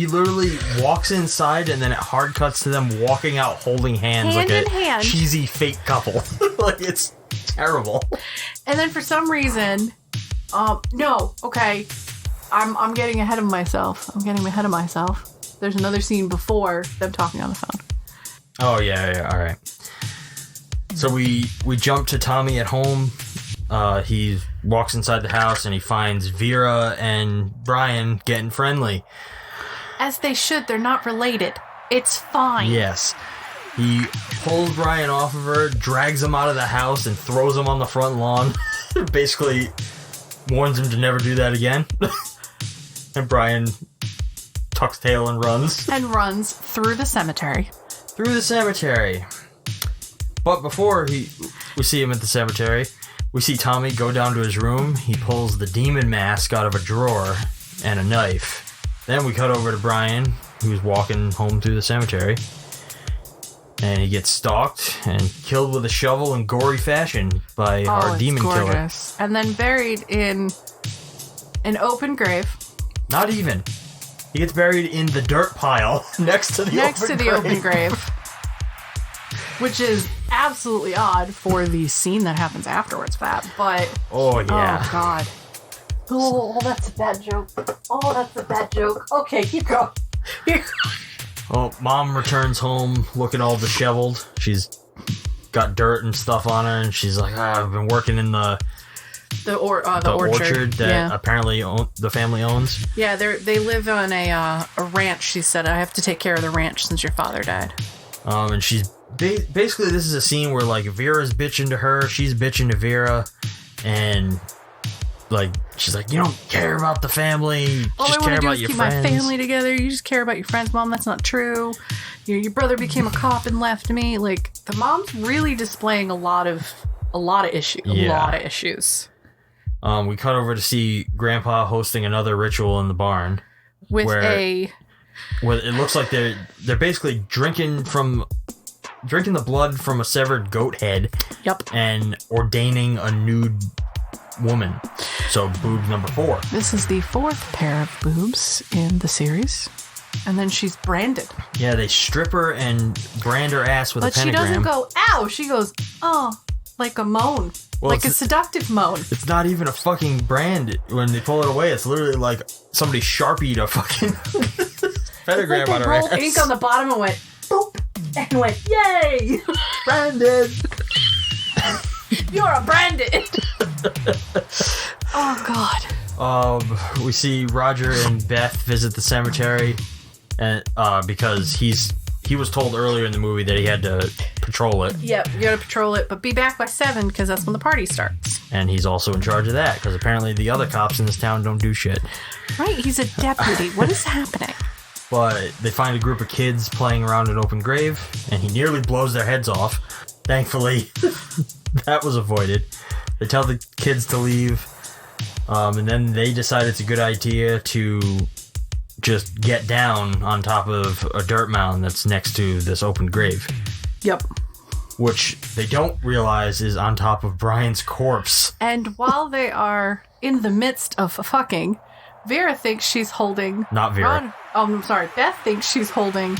literally walks inside, and then it hard cuts to them walking out holding hands Hand like in hand. cheesy fake couple. Like, it's terrible. And then for some reason, no, okay, I'm getting ahead of myself. There's another scene before them talking on the phone. Oh, yeah, all right. So we jump to Tommy at home. He walks inside the house, and he finds Vera and Brian getting friendly. As they should, they're not related. It's fine. Yes. He pulls Brian off of her, drags him out of the house, and throws him on the front lawn. Basically warns him to never do that again. And Brian tucks tail and runs. And runs through the cemetery. But before we see him at the cemetery, we see Tommy go down to his room. He pulls the demon mask out of a drawer and a knife. Then we cut over to Brian, who's walking home through the cemetery. And he gets stalked and killed with a shovel in gory fashion by our demon killer. And then buried in an open grave. Not even. He gets buried in the dirt pile next to the open grave. Which is absolutely odd for the scene that happens afterwards, Fat. But oh yeah. Oh god. Oh, that's a bad joke. Okay, keep going. Well, Mom returns home looking all disheveled. She's got dirt and stuff on her, and she's like, I've been working in the orchard that apparently the family owns. Yeah, they live on a ranch, she said. I have to take care of the ranch since your father died. And she's basically, this is a scene where, like, Vera's bitching to her, she's bitching to Vera, and... like, she's like, you don't care about the family. You just care about your friends. All I want to do is keep my family together. You just care about your friends, Mom. That's not true. Your brother became a cop and left me. Like, the mom's really displaying a lot of issues. A lot of issues. We cut over to see Grandpa hosting another ritual in the barn. Where it looks like they're basically drinking the blood from a severed goat head. Yep. And ordaining a nude woman. So boobs number 4. This is the 4th pair of boobs in the series. And then she's branded. Yeah, they strip her and brand her ass with a pentagram. But she doesn't go, ow! She goes, oh, like a moan. Well, like a seductive moan. It's not even a fucking brand. When they pull it away, it's literally like somebody Sharpied a fucking pentagram on her ass. Rolled ink on the bottom and went, boop, and went, yay! Branded! You're a branded! Oh, God. We see Roger and Beth visit the cemetery, and because he was told earlier in the movie that he had to patrol it. Yep, you gotta patrol it, but be back by 7 because that's when the party starts. And he's also in charge of that because apparently the other cops in this town don't do shit. Right, he's a deputy. What is happening? But they find a group of kids playing around an open grave, and he nearly blows their heads off. Thankfully, that was avoided. They tell the kids to leave, and then they decide it's a good idea to just get down on top of a dirt mound that's next to this open grave. Yep. Which they don't realize is on top of Brian's corpse. And while they are in the midst of fucking, Vera thinks she's holding... Not Vera. I'm sorry. Beth thinks she's holding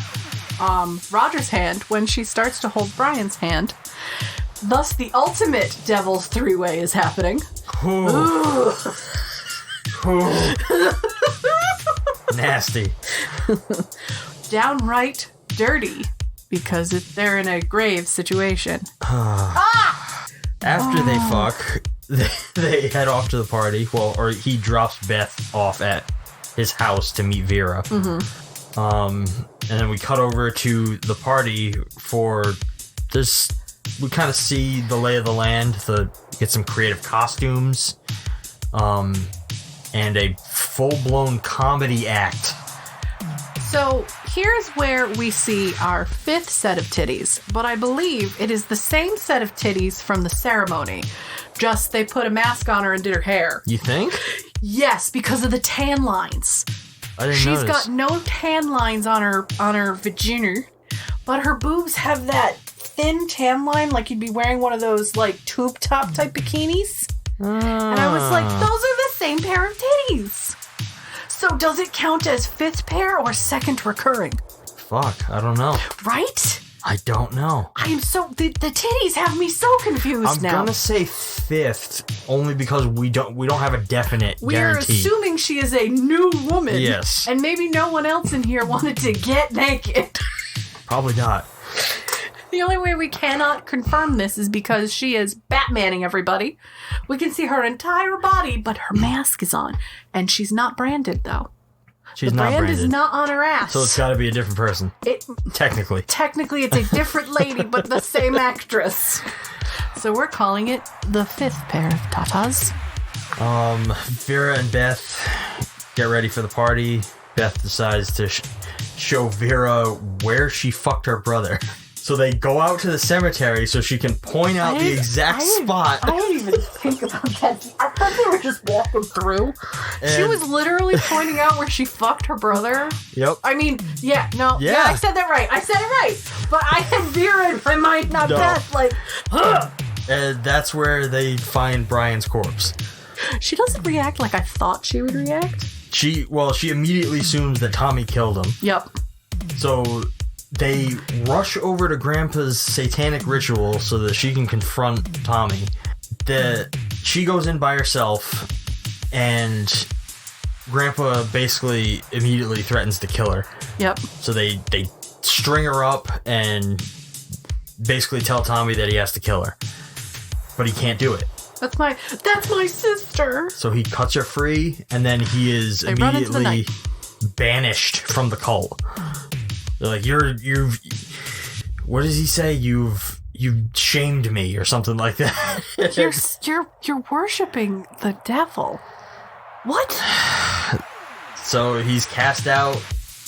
Roger's hand when she starts to hold Brian's hand. Thus, the ultimate devil's three-way is happening. Ooh. Ooh. Nasty. Downright dirty, because they're in a grave situation. After they fuck, they head off to the party. Well, or he drops Beth off at his house to meet Vera. Mm-hmm. And then we cut over to the party for this. We kind of see the lay of the land, get some creative costumes, and a full-blown comedy act. So here's where we see our 5th set of titties, but I believe it is the same set of titties from the ceremony, just they put a mask on her and did her hair. You think? Yes, because of the tan lines. I didn't She's notice. got no tan lines on her vagina, but her boobs have that thin tan line, like you'd be wearing one of those like tube top type bikinis. And I was like, those are the same pair of titties. So does it count as 5th pair or 2nd recurring? Fuck, I don't know. Right? I don't know. I am so... The titties have me so confused now. I'm gonna say 5th, only because we don't have a definite We are guarantee. assuming she is a new woman. Yes. And maybe no one else in here wanted to get naked. Probably not. The only way we cannot confirm this is because she is Batmaning everybody. We can see her entire body, but her mask is on. And she's not branded, though. She's the not brand branded. is not on her ass. So it's got to be a different person. Technically. Technically, it's a different lady, but the same actress. So we're calling it the fifth pair of tatas. Vera and Beth get ready for the party. Beth decides to show Vera where she fucked her brother. So they go out to the cemetery so she can point out the exact spot. I didn't even think about that. I thought they were just walking through. She was literally pointing out where she fucked her brother. Yep. I mean, yeah, I said that right. But I had Vera in my mind, not Beth. Like, And that's where they find Brian's corpse. she doesn't react like I thought she would react. She immediately assumes that Tommy killed him. Yep. So they rush over to Grandpa's satanic ritual so that she can confront Tommy. She goes in by herself, and Grandpa basically immediately threatens to kill her. Yep. So they string her up and basically tell Tommy that he has to kill her. But he can't do it. That's my sister. So he cuts her free, and then he is They run into the immediately night. banished from the cult. They're like, you've what does he say? You've shamed me or something like that. You're worshiping the devil. What? So he's cast out,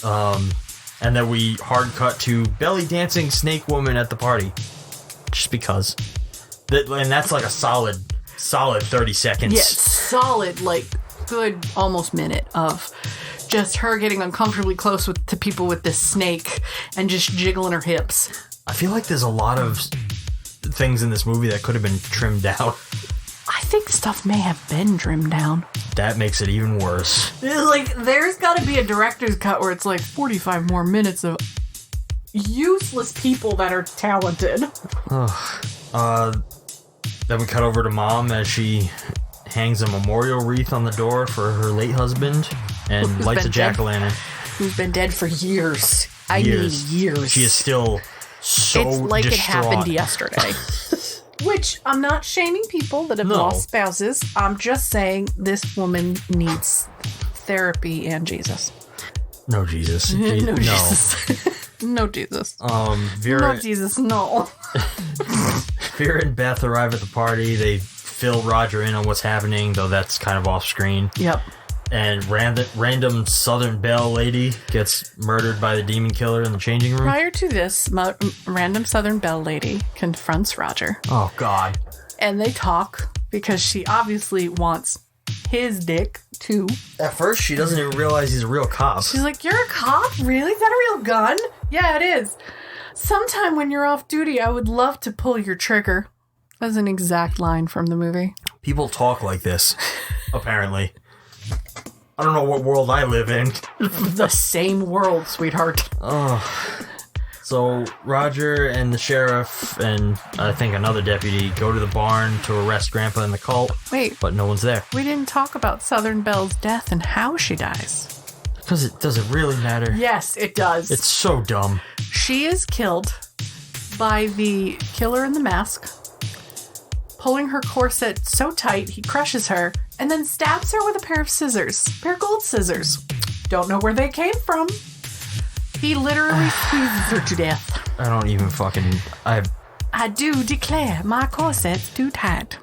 and then we hard cut to belly dancing snake woman at the party, just because. And that's like a solid 30 seconds. Yeah, solid, like good almost minute of just her getting uncomfortably close to people with this snake and just jiggling her hips. I feel like there's a lot of things in this movie that could have been trimmed out. I think stuff may have been trimmed down. That makes it even worse. Like, there's got to be a director's cut where it's like 45 more minutes of useless people that are talented. Then we cut over to Mom as she hangs a memorial wreath on the door for her late husband and lights a jack-o'-lantern. Who's been dead for years. I mean years. She is still so It's like distraught. it happened yesterday. Which, I'm not shaming people that have lost spouses. I'm just saying this woman needs therapy and Jesus. No Jesus. No Jesus. No Jesus. Vera, No Jesus, no. Vera and Beth arrive at the party. They fill Roger in on what's happening, though that's kind of off screen. Yep. And random Southern Belle lady gets murdered by the demon killer in the changing room. Prior to this, random Southern Belle lady confronts Roger. Oh, God. And they talk because she obviously wants his dick too. At first, she doesn't even realize he's a real cop. She's like, "You're a cop? Really? Is that a real gun?" "Yeah, it is. Sometime when you're off duty, I would love to pull your trigger." That's an exact line from the movie. People talk like this, apparently. I don't know what world I live in. The same world, sweetheart. So Roger and the sheriff and I think another deputy go to the barn to arrest Grandpa and the cult. Wait. But no one's there. We didn't talk about Southern Belle's death and how she dies. Because it doesn't really matter. Yes, it does. It's so dumb. She is killed by the killer in the mask, pulling her corset so tight he crushes her, and then stabs her with a pair of scissors. Pair of gold scissors. Don't know where they came from. He literally squeezes her to death. I don't even fucking... I do declare my corset's too tight.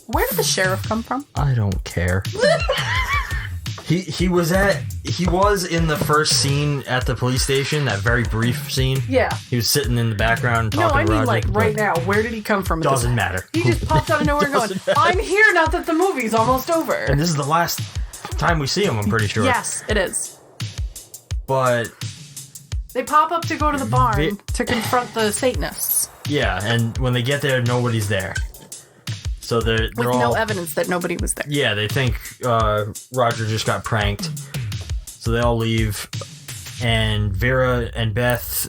Where did the sheriff come from? I don't care. He was in the first scene at the police station, that very brief scene. Yeah. He was sitting in the background talking to Roger. No, I mean like right now. Where did he come from? Doesn't matter. He just popped out of nowhere going, "I'm here now that the movie's almost over." And this is the last time we see him, I'm pretty sure. Yes, it is. But they pop up to go to the barn to confront the Satanists. Yeah, and when they get there, nobody's there. So they're with all... no evidence that nobody was there. Yeah, they think Roger just got pranked. So they all leave. And Vera and Beth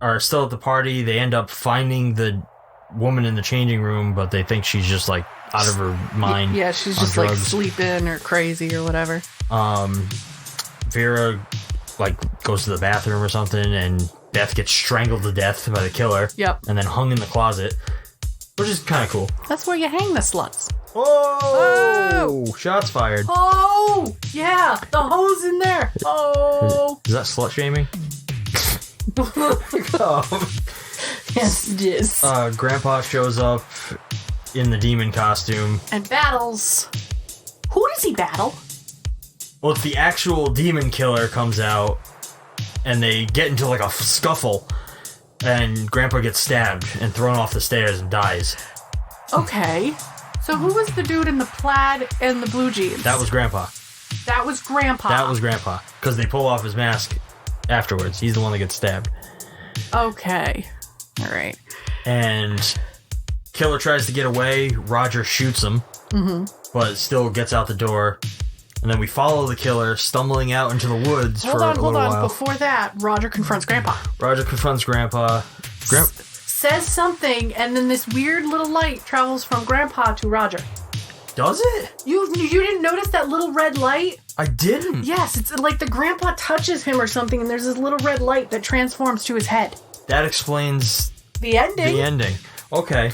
are still at the party. They end up finding the woman in the changing room, but they think she's just like out of her mind. Yeah, she's just drugs. like sleeping or crazy or whatever. Vera like goes to the bathroom or something, and Beth gets strangled to death by the killer. Yep. And then hung in the closet, which is kind of cool. That's where you hang the sluts. Oh! Shots fired. Oh! Yeah! The hose in there! Oh! Is that slut shaming? Yes, it is. Grandpa shows up in the demon costume. And battles. Who does he battle? Well, it's the actual demon killer comes out, and they get into like a scuffle, and Grandpa gets stabbed and thrown off the stairs and dies. Okay. So who was the dude in the plaid and the blue jeans? That was Grandpa. That was Grandpa. That was Grandpa. Because they pull off his mask afterwards. He's the one that gets stabbed. Okay. All right. And killer tries to get away. Roger shoots him. But still gets out the door. And then we follow the killer stumbling out into the woods for a little while. Before that, Roger confronts Grandpa. Roger confronts Grandpa. Says something, and then this weird little light travels from Grandpa to Roger. Does it? You didn't notice that little red light? I didn't. Yes, it's like the Grandpa touches him or something, and there's this little red light that transforms to his head. That explains the ending. Okay.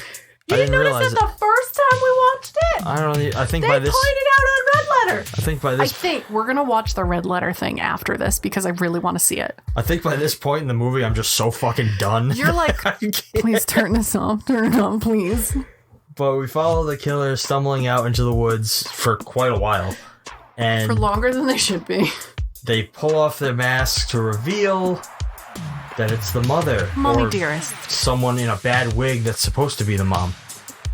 You didn't notice that the first time we watched it? I think they by this... pointed out on Red Letter. I think we're going to watch the Red Letter thing after this because I really want to see it. I think by this point in the movie, I'm just so fucking done. You're like, please turn this off. Turn it on, please. But we follow the killer stumbling out into the woods for quite a while. And for longer than they should be. They pull off their masks to reveal that it's the mother. Mommy dearest. Someone in a bad wig that's supposed to be the mom.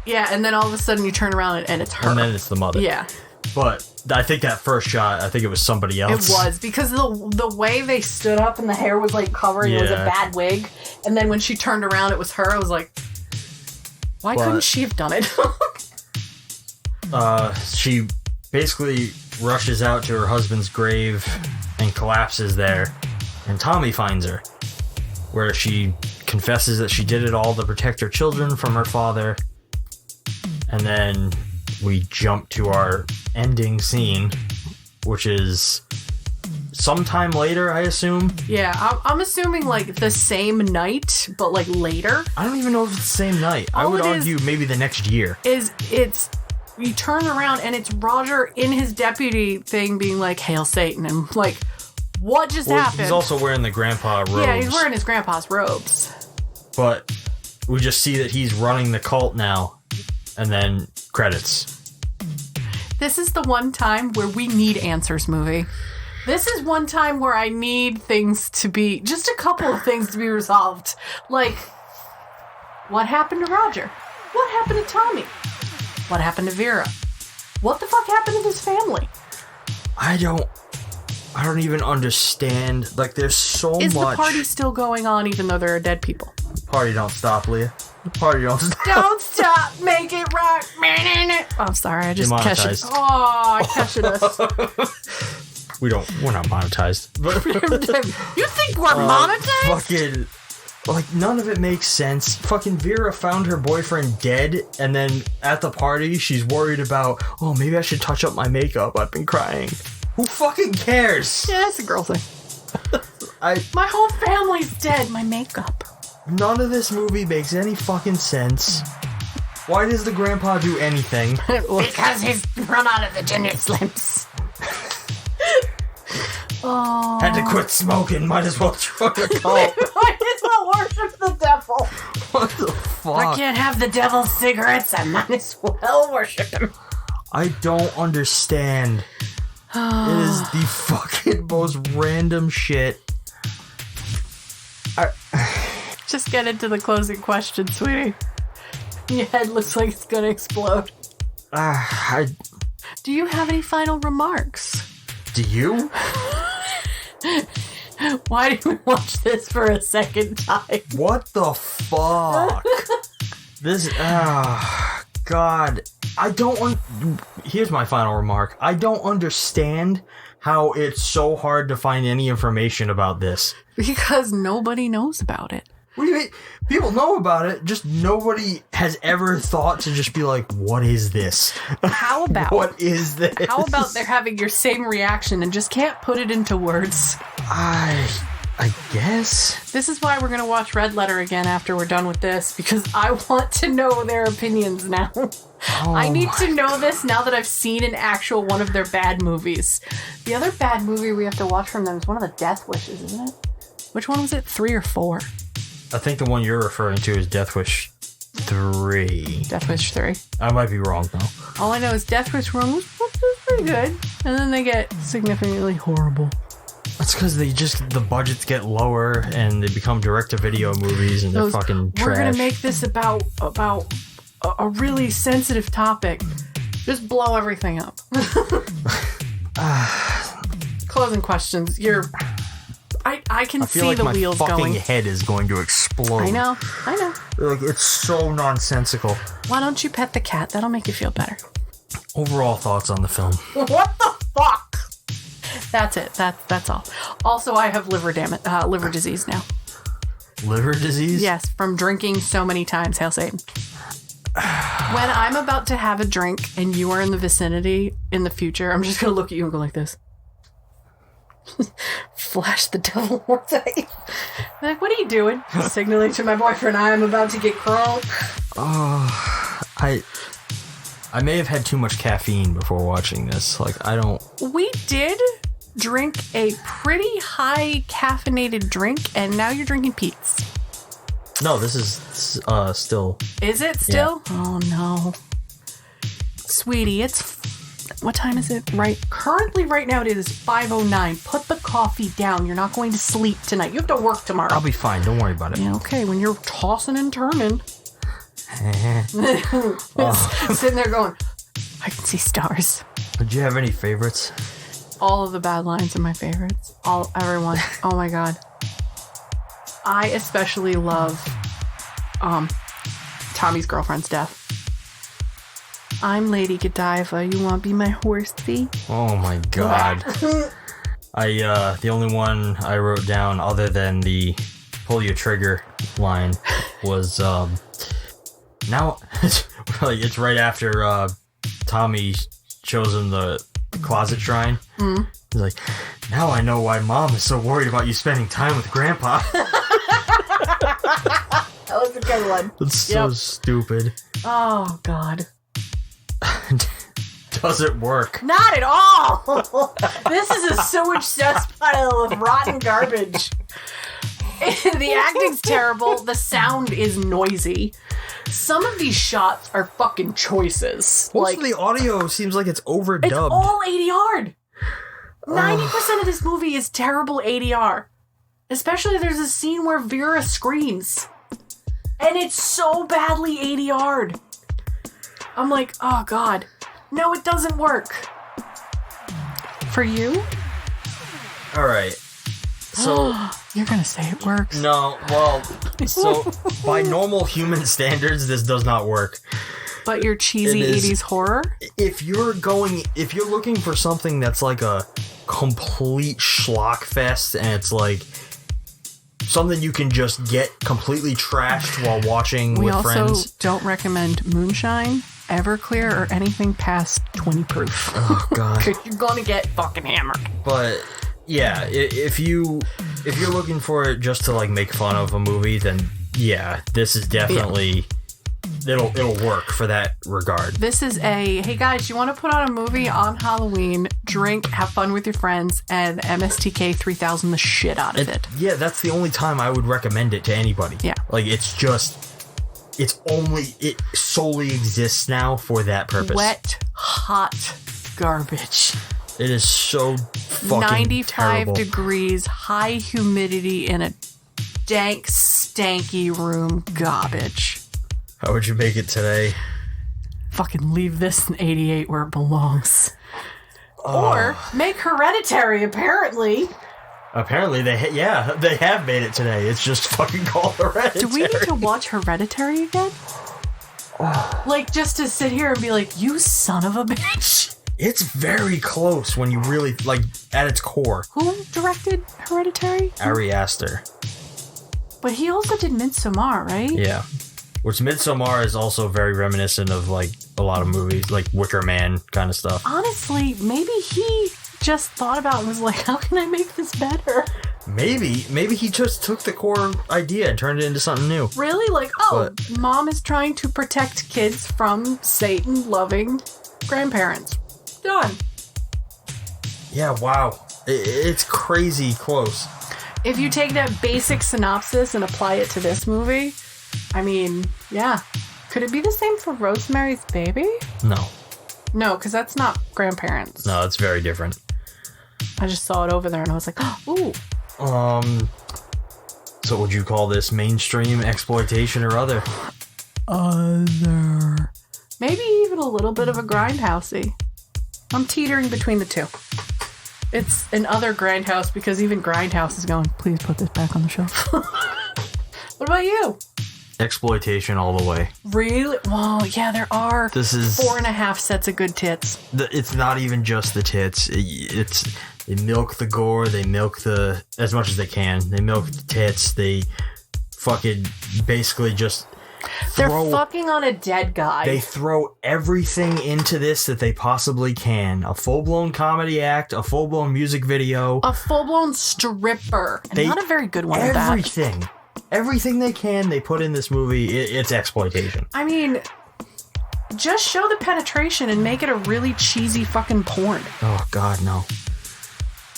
Yeah, and then all of a sudden you turn around and it's her. And then it's the mother. Yeah. But I think that first shot, I think it was somebody else. It was, because the way they stood up and the hair was like covered, it was a bad wig. And then when she turned around, it was her. I was like, why couldn't she have done it? She basically rushes out to her husband's grave and collapses there. And Tommy finds her, where she confesses that she did it all to protect her children from her father. And then we jump to our ending scene, which is sometime later, I assume. Yeah, I'm assuming like the same night, but like later. I don't even know if it's the same night. I would argue maybe the next year. It's you turn around and it's Roger in his deputy thing being like, "Hail Satan," and like, what just happened? He's also wearing the grandpa robes. Yeah, he's wearing his grandpa's robes. But we just see that he's running the cult now, and then credits. This is the one time where we need answers, movie. This is one time where I need things to be, just a couple of things to be resolved. Like, what happened to Roger? What happened to Tommy? What happened to Vera? What the fuck happened to this family? I don't even understand. Like, there's so much. Is the party still going on even though there are dead people? Party don't stop, Leah. Party don't stop. Don't stop, make it rock. Oh, I'm sorry, I just Demonetized. Kesha. Oh, I Kesha us. We're not monetized. You think we're monetized? Fucking, like, none of it makes sense. Fucking Vera found her boyfriend dead, and then at the party, she's worried about, oh, maybe I should touch up my makeup. I've been crying. Who fucking cares? Yeah, that's a girl thing. My whole family's dead. My makeup. None of this movie makes any fucking sense. Why does the grandpa do anything? Because he's run out of the Ginger Slims. Oh. Had to quit smoking. Might as well join a cult. Might as well worship the devil. What the fuck? I can't have the devil's cigarettes. I might as well worship him. I don't understand. It is the fucking most random shit. Just get into the closing question, sweetie. Your head looks like it's gonna explode. Do you have any final remarks? Do you? Why did we watch this for a second time? What the fuck? This, God. Here's my final remark. I don't understand how it's so hard to find any information about this. Because nobody knows about it. What do you mean? People know about it, just nobody has ever thought to just be like, what is this? How about... What is this? How about they're having your same reaction and just can't put it into words? I guess. This is why we're going to watch Red Letter again after we're done with this, because I want to know their opinions now. I need to know this now that I've seen an actual one of their bad movies. The other bad movie we have to watch from them is one of the Death Wishes, isn't it? Which one was it? 3 or 4? I think the one you're referring to is Death Wish 3. Death Wish 3. I might be wrong, though. All I know is Death Wish 1 was pretty good. And then they get significantly horrible. That's because the budgets get lower and they become direct-to-video movies and they're fucking trash. We're going to make this about a really sensitive topic. Just blow everything up. Closing questions. I can see like the wheels my fucking going. head is going to explode. I know. Like, it's so nonsensical. Why don't you pet the cat? That'll make you feel better. Overall thoughts on the film. What the fuck? That's it. That's all. Also, I have liver disease now. Liver disease? Yes, from drinking so many times. Hail Satan. When I'm about to have a drink and you are in the vicinity in the future, I'm just going to look at you and go like this. Flash the devil horns at you. I'm like, what are you doing? Signaling to my boyfriend I am about to get crunk. I may have had too much caffeine before watching this. Like, I don't... We did drink a pretty high caffeinated drink, and now you're drinking Pete's. No, this is still... Is it still? Yeah. Oh, no. Sweetie, it's... What time is it? Currently, right now, it is 5:09. Put the coffee down. You're not going to sleep tonight. You have to work tomorrow. I'll be fine. Don't worry about it. Yeah, okay, when you're tossing and turning. Sitting there going, I can see stars. Did you have any favorites? All of the bad lines are my favorites. Everyone. Oh my god. I especially love Tommy's girlfriend's death. I'm Lady Godiva. You want to be my horsey? Oh my god. The only one I wrote down other than the pull your trigger line was now it's right after Tommy shows him the closet shrine. Mm. He's like, now I know why Mom is so worried about you spending time with Grandpa. That was a good one. It's so stupid. Oh god. Does it work? Not at all. This is a sewage cesspile of rotten garbage. The acting's terrible. The sound is noisy. Some of these shots are fucking choices. Most of the audio seems like it's overdubbed. It's all ADR'd. 90% of this movie is terrible ADR. Especially there's a scene where Vera screams. And it's so badly ADR'd. I'm like, oh god. No, it doesn't work. For you? Alright. So... You're gonna say it works. No, well, so by normal human standards, this does not work. But your cheesy 80s horror? If you're looking for something that's like a complete schlock fest and it's like something you can just get completely trashed while watching with friends. We also don't recommend moonshine, Everclear, or anything past 20 proof. Oh god. You're gonna get fucking hammered. But yeah, if you're looking for it just to like make fun of a movie, then yeah, this is definitely it'll work for that regard. This is hey guys, you want to put on a movie on Halloween, drink, have fun with your friends, and MSTK 3000 the shit out of it. Yeah, that's the only time I would recommend it to anybody. Yeah. Like it solely exists now for that purpose. Wet, hot garbage. It is so fucking 95 terrible. degrees, high humidity in a dank, stanky room garbage. How would you make it today? Fucking leave this in 88 where it belongs. Or make Hereditary, apparently. Apparently, they have made it today. It's just fucking called Hereditary. Do we need to watch Hereditary again? Like, just to sit here and be like, you son of a bitch. It's very close when you really, like, at its core. Who directed Hereditary? Ari Aster. But he also did Midsommar, right? Yeah. Which Midsommar is also very reminiscent of, like, a lot of movies, like Wicker Man kind of stuff. Honestly, maybe he just thought about it and was like, how can I make this better? Maybe he just took the core idea and turned it into something new. Really? Like, mom is trying to protect kids from Satan-loving grandparents. Done. Yeah, wow. It's crazy close. If you take that basic synopsis and apply it to this movie, I mean, yeah. Could it be the same for Rosemary's Baby? No. No, because that's not grandparents. No, it's very different. I just saw it over there and I was like, ooh. So would you call this mainstream exploitation or other? Other. Maybe even a little bit of a grindhousey. I'm teetering between the two. It's an other grindhouse because even Grindhouse is going, please put this back on the shelf. What about you? Exploitation all the way. Really? Well, yeah, there are. This is 4.5 sets of good tits. It's not even just the tits. They milk the gore. They milk as much as they can. They milk the tits. They fucking basically just They're fucking on a dead guy. They throw everything into this that they possibly can. A full-blown comedy act, a full-blown music video. A full-blown stripper. And not a very good one at that. Everything. Everything they can, they put in this movie. It's exploitation. I mean, just show the penetration and make it a really cheesy fucking porn. Oh, God, no.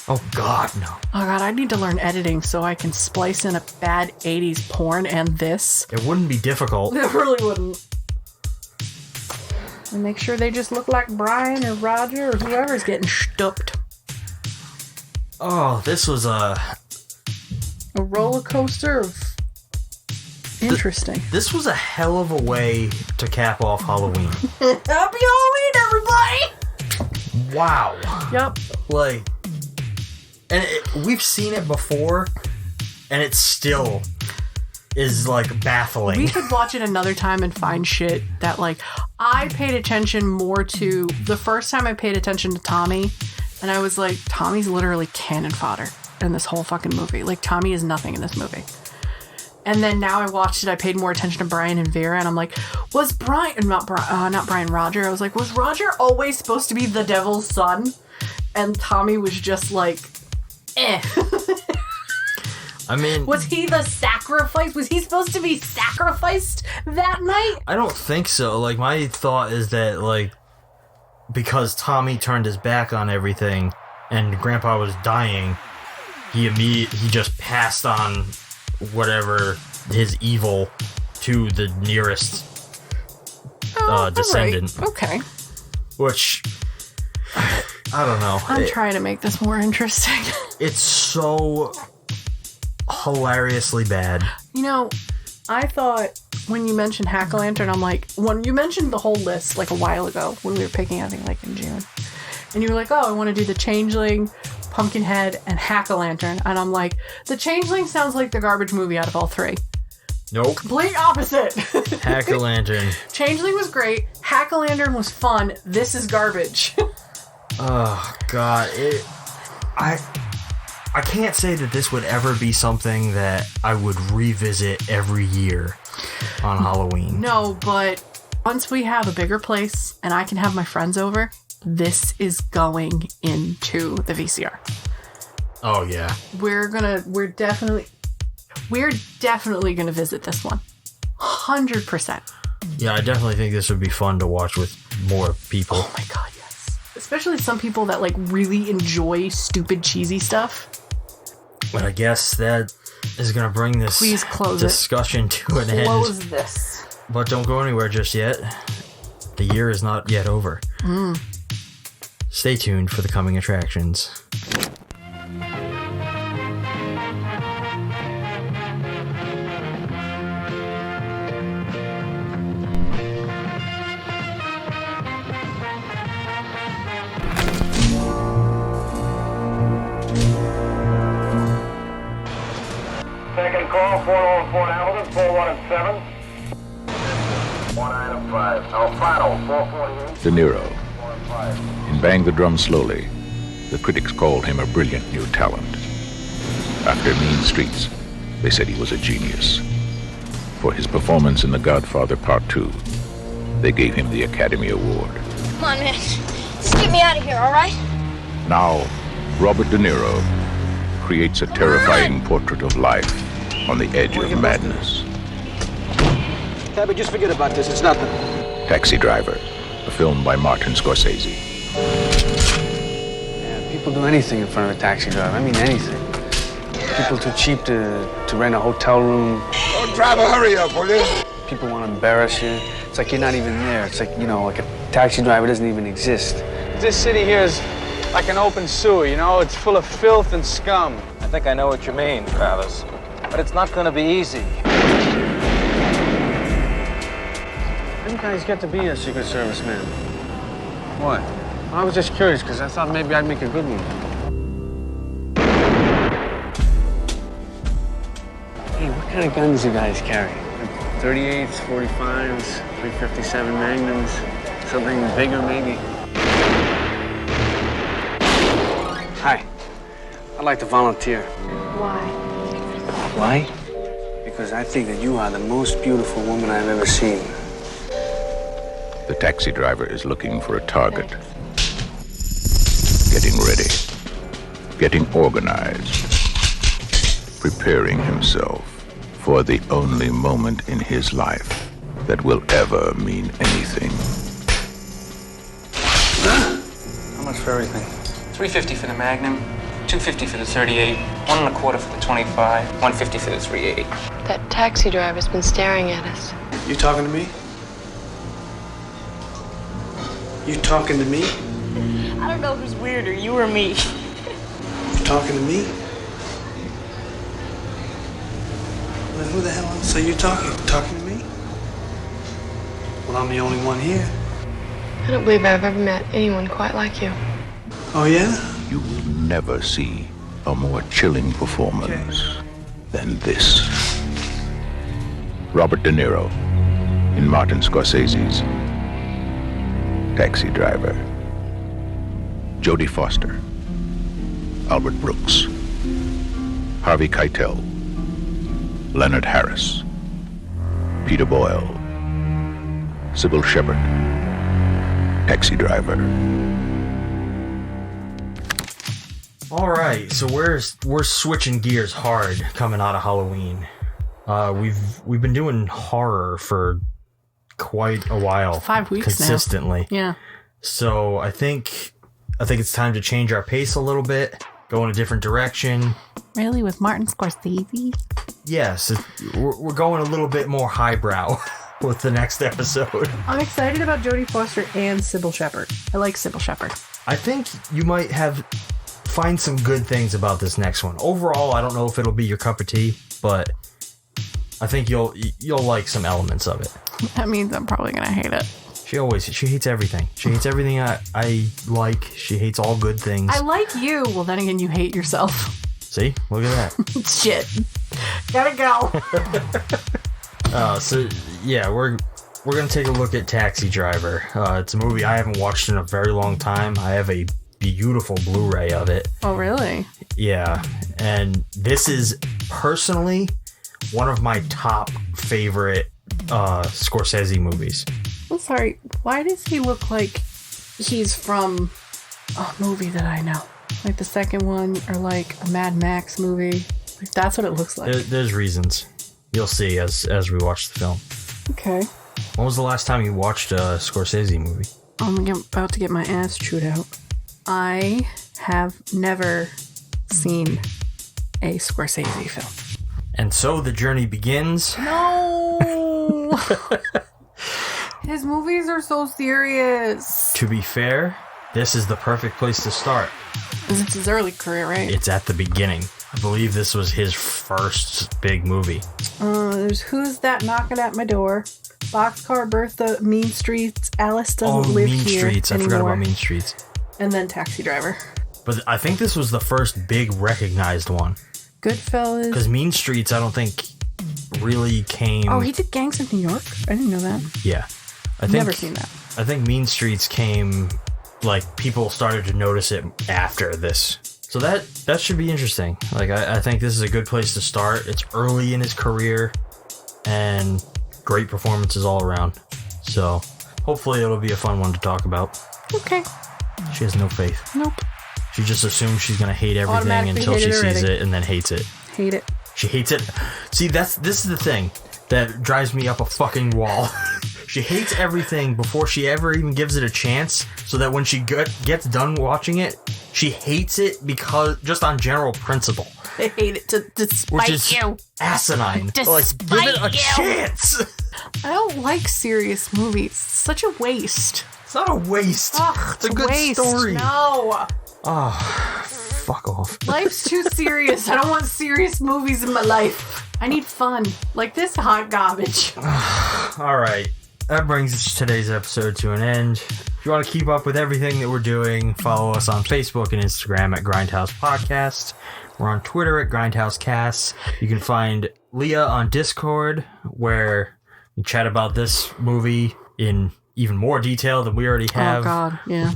Oh, God, no. Oh, God, I need to learn editing so I can splice in a bad 80s porn and this. It wouldn't be difficult. It really wouldn't. And make sure they just look like Brian or Roger or whoever's getting stooped. Oh, this was a roller coaster of interesting. This was a hell of a way to cap off Halloween. Happy Halloween, everybody! Wow. Yep. Like, and we've seen it before, and it still is, like, baffling. We could watch it another time and find shit that, like, I paid attention more to... The first time I paid attention to Tommy, and I was like, Tommy's literally cannon fodder in this whole fucking movie. Like, Tommy is nothing in this movie. And then now I watched it, I paid more attention to Brian and Vera, and I'm like, was Brian... Not Brian, Roger. I was like, was Roger always supposed to be the devil's son? And Tommy was just like... I mean... Was he the sacrifice? Was he supposed to be sacrificed that night? I don't think so. Like, my thought is that, like, because Tommy turned his back on everything and Grandpa was dying, he just passed on whatever his evil to the nearest descendant. Right. Okay. Which... I don't know. I'm trying to make this more interesting. It's so hilariously bad. You know, I thought when you mentioned Hack-O-Lantern, I'm like, when you mentioned the whole list like a while ago when we were picking, I think like in June, and you were like, oh, I want to do the Changeling, Pumpkinhead, and Hack-O-Lantern, and I'm like, the Changeling sounds like the garbage movie out of all three. Nope. Complete opposite. Hack-O-Lantern. Changeling was great. Hack-O-Lantern was fun. This is garbage. Oh, God. I can't say that this would ever be something that I would revisit every year on Halloween. No, but once we have a bigger place and I can have my friends over, this is going into the VCR. Oh, yeah. We're definitely gonna visit this one. 100%. Yeah, I definitely think this would be fun to watch with more people. Oh my God, yes. Especially some people that like really enjoy stupid cheesy stuff. But I guess that is going to bring this discussion to an end. Close this. But don't go anywhere just yet. The year is not yet over. Stay tuned for the coming attractions. Second call, 404 Hamilton, 41 and 7. 1 item 5. Alfano, 448. De Niro. In Bang the Drum Slowly, the critics called him a brilliant new talent. After Mean Streets, they said he was a genius. For his performance in The Godfather Part 2, they gave him the Academy Award. Come on, man. Just get me out of here, all right? Now, Robert De Niro, creates a terrifying portrait of life on the edge of madness. Tabby, just forget about this. It's nothing. Taxi Driver, a film by Martin Scorsese. Yeah, people do anything in front of a taxi driver. I mean, anything. People too cheap to rent a hotel room. Oh, driver, hurry up, will you? People want to embarrass you. It's like you're not even there. It's like, like a taxi driver doesn't even exist. This city here is like an open sewer, It's full of filth and scum. I think I know what you mean, Travis. But it's not going to be easy. How do you guys get to be a Secret Service man? What? I was just curious, because I thought maybe I'd make a good one. Hey, what kind of guns do you guys carry? 38s, 45s, 357 Magnums, something bigger maybe? Hi, I'd like to volunteer. Why? Why? Because I think that you are the most beautiful woman I've ever seen. The taxi driver is looking for a target. Getting ready. Getting organized. Preparing himself for the only moment in his life that will ever mean anything. How much for everything? $350 for the Magnum, $250 for the 38, $1.25 for the 25, $150 for the 380. That taxi driver's been staring at us. You talking to me? You talking to me? I don't know who's weirder, you or me. You talking to me? Then who the hell else are you talking? Talking to me? Well, I'm the only one here. I don't believe I've ever met anyone quite like you. Oh, yeah? You will never see a more chilling performance than this. Robert De Niro in Martin Scorsese's Taxi Driver. Jodie Foster, Albert Brooks, Harvey Keitel, Leonard Harris, Peter Boyle, Sybil Shepherd. Taxi Driver. All right, so we're switching gears hard coming out of Halloween. We've been doing horror for quite a while. 5 weeks consistently. now. Yeah. So I think it's time to change our pace a little bit, go in a different direction. Really, with Martin Scorsese? Yes, we're going a little bit more highbrow with the next episode. I'm excited about Jodie Foster and Sybil Shepherd. I like Sybil Shepherd. I think you might find some good things about this next one. Overall, I don't know if it'll be your cup of tea, but I think you'll like some elements of it. That means I'm probably gonna hate it. She hates everything. She hates everything I like. She hates all good things. I like you. Well, then again, you hate yourself. See? Look at that. Shit. Gotta go. So yeah, we're gonna take a look at Taxi Driver. It's a movie I haven't watched in a very long time. I have a beautiful Blu-ray of it. Oh, really? Yeah, and this is personally one of my top favorite Scorsese movies. I'm sorry. Why does he look like he's from a movie that I know? Like the second one, or like a Mad Max movie? Like that's what it looks like. There's reasons. You'll see as we watch the film. Okay. When was the last time you watched a Scorsese movie? I'm about to get my ass chewed out. I have never seen a Scorsese film. And so the journey begins. No! His movies are so serious. To be fair, this is the perfect place to start. It's his early career, right? It's at the beginning. I believe this was his first big movie. There's Who's That Knocking at My Door? Boxcar Bertha, Mean Streets, Alice Doesn't Live Mean Here Streets. Anymore. I forgot about Mean Streets. And then Taxi Driver. But I think this was the first big recognized one. Goodfellas. Because Mean Streets, I don't think really came... Oh, he did Gangs of New York? I didn't know that. Yeah. Never seen that. I think Mean Streets came... Like, people started to notice it after this. So that should be interesting. Like, I think this is a good place to start. It's early in his career. And great performances all around. So, hopefully it'll be a fun one to talk about. Okay. She has no faith. Nope. She just assumes she's going to hate everything Automatically until hate she it sees already. it and then hates it. Hate it. She hates it. See, this is the thing that drives me up a fucking wall. She hates everything before she ever even gives it a chance, so that when she gets done watching it, she hates it because just on general principle. I hate it to Which despite is you. asinine. Despite Give it a you. chance. I don't like serious movies. It's such a waste. It's not a waste. Ugh, it's a good waste. story. No. Oh, fuck off. Life's too serious. I don't want serious movies in my life. I need fun. Like this hot garbage. All right. That brings today's episode to an end. If you want to keep up with everything that we're doing, follow us on Facebook and Instagram at Grindhouse Podcast. We're on Twitter at GrindhouseCast. You can find Leah on Discord, where we chat about this movie in even more detail than we already have. Oh, God. Yeah.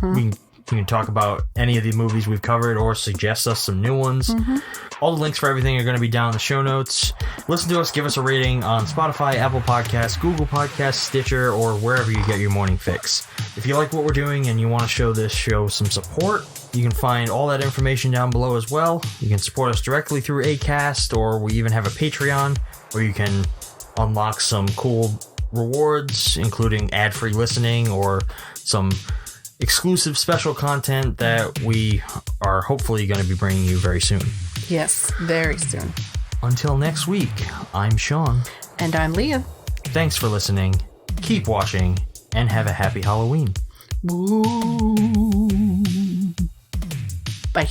We can talk about any of the movies we've covered or suggest us some new ones. Mm-hmm. All the links for everything are going to be down in the show notes. Listen to us, give us a rating on Spotify, Apple Podcasts, Google Podcasts, Stitcher, or wherever you get your morning fix. If you like what we're doing and you want to show this show some support, you can find all that information down below as well. You can support us directly through Acast, or we even have a Patreon where you can unlock some cool rewards, including ad-free listening or some exclusive special content that we are hopefully going to be bringing you very soon. Yes, very soon. Until next week, I'm Shawn. And I'm Leah. Thanks for listening. Keep watching, and have a happy Halloween. Ooh. Bye.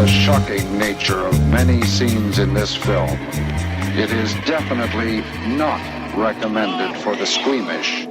Shocking nature of many scenes in this film, it is definitely not recommended for the squeamish.